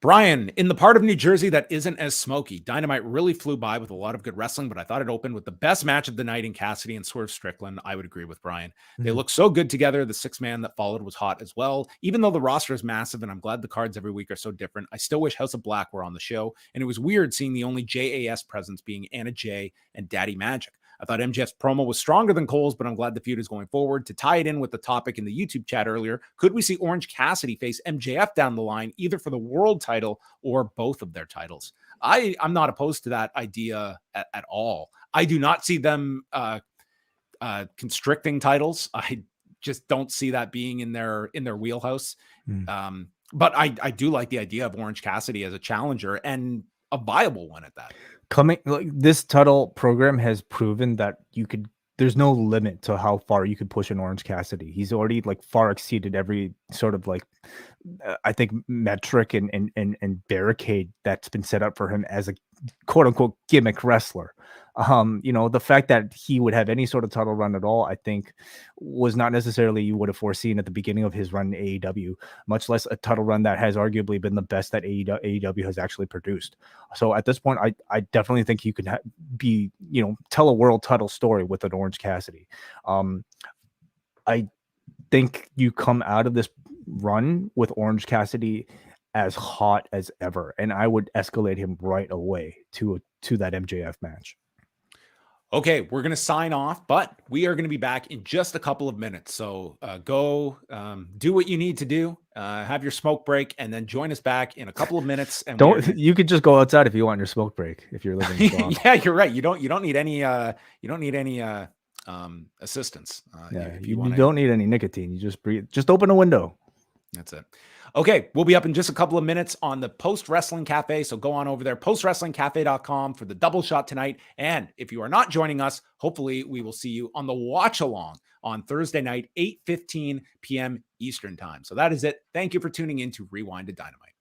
Brian, in the part of New Jersey that isn't as smoky, Dynamite really flew by with a lot of good wrestling, but I thought it opened with the best match of the night in Cassidy and Swerve Strickland. I would agree with Brian. They look so good together. The six-man that followed was hot as well. Even though the roster is massive, and I'm glad the cards every week are so different, I still wish House of Black were on the show, and it was weird seeing the only JAS presence being Anna Jay and Daddy Magic. I thought MJF's promo was stronger than Cole's, but I'm glad the feud is going forward. To tie it in with the topic in the YouTube chat earlier, could we see Orange Cassidy face MJF down the line, either for the world title or both of their titles? I'm not opposed to that idea at all. I do not see them constricting titles. I just don't see that being in their wheelhouse. But I do like the idea of Orange Cassidy as a challenger, and a viable one at that. This title program has proven that there's no limit to how far you could push an Orange Cassidy. He's already far exceeded every sort of I think metric and barricade that's been set up for him as a quote unquote gimmick wrestler. The fact that he would have any sort of title run at all, I think was not necessarily you would have foreseen at the beginning of his run in AEW, much less a title run that has arguably been the best that AEW has actually produced. So at this point, I definitely think he could tell a world title story with an Orange Cassidy. I think you come out of this run with Orange Cassidy as hot as ever, and I would escalate him right away to that MJF match. Okay, we're going to sign off, but we are going to be back in just a couple of minutes. So go do what you need to do, have your smoke break, and then join us back in a couple of minutes. And You could just go outside if you want your smoke break. If you're living in Toronto. Yeah, you're right. You don't need any assistance. If you don't need any nicotine. You just breathe. Just open a window. That's it. Okay, we'll be up in just a couple of minutes on the Post Wrestling Cafe. So go on over there, postwrestlingcafe.com for the double shot tonight. And if you are not joining us, hopefully we will see you on the watch along on Thursday night, 8:15 p.m. Eastern time. So that is it. Thank you for tuning in to Rewind-A-Dynamite.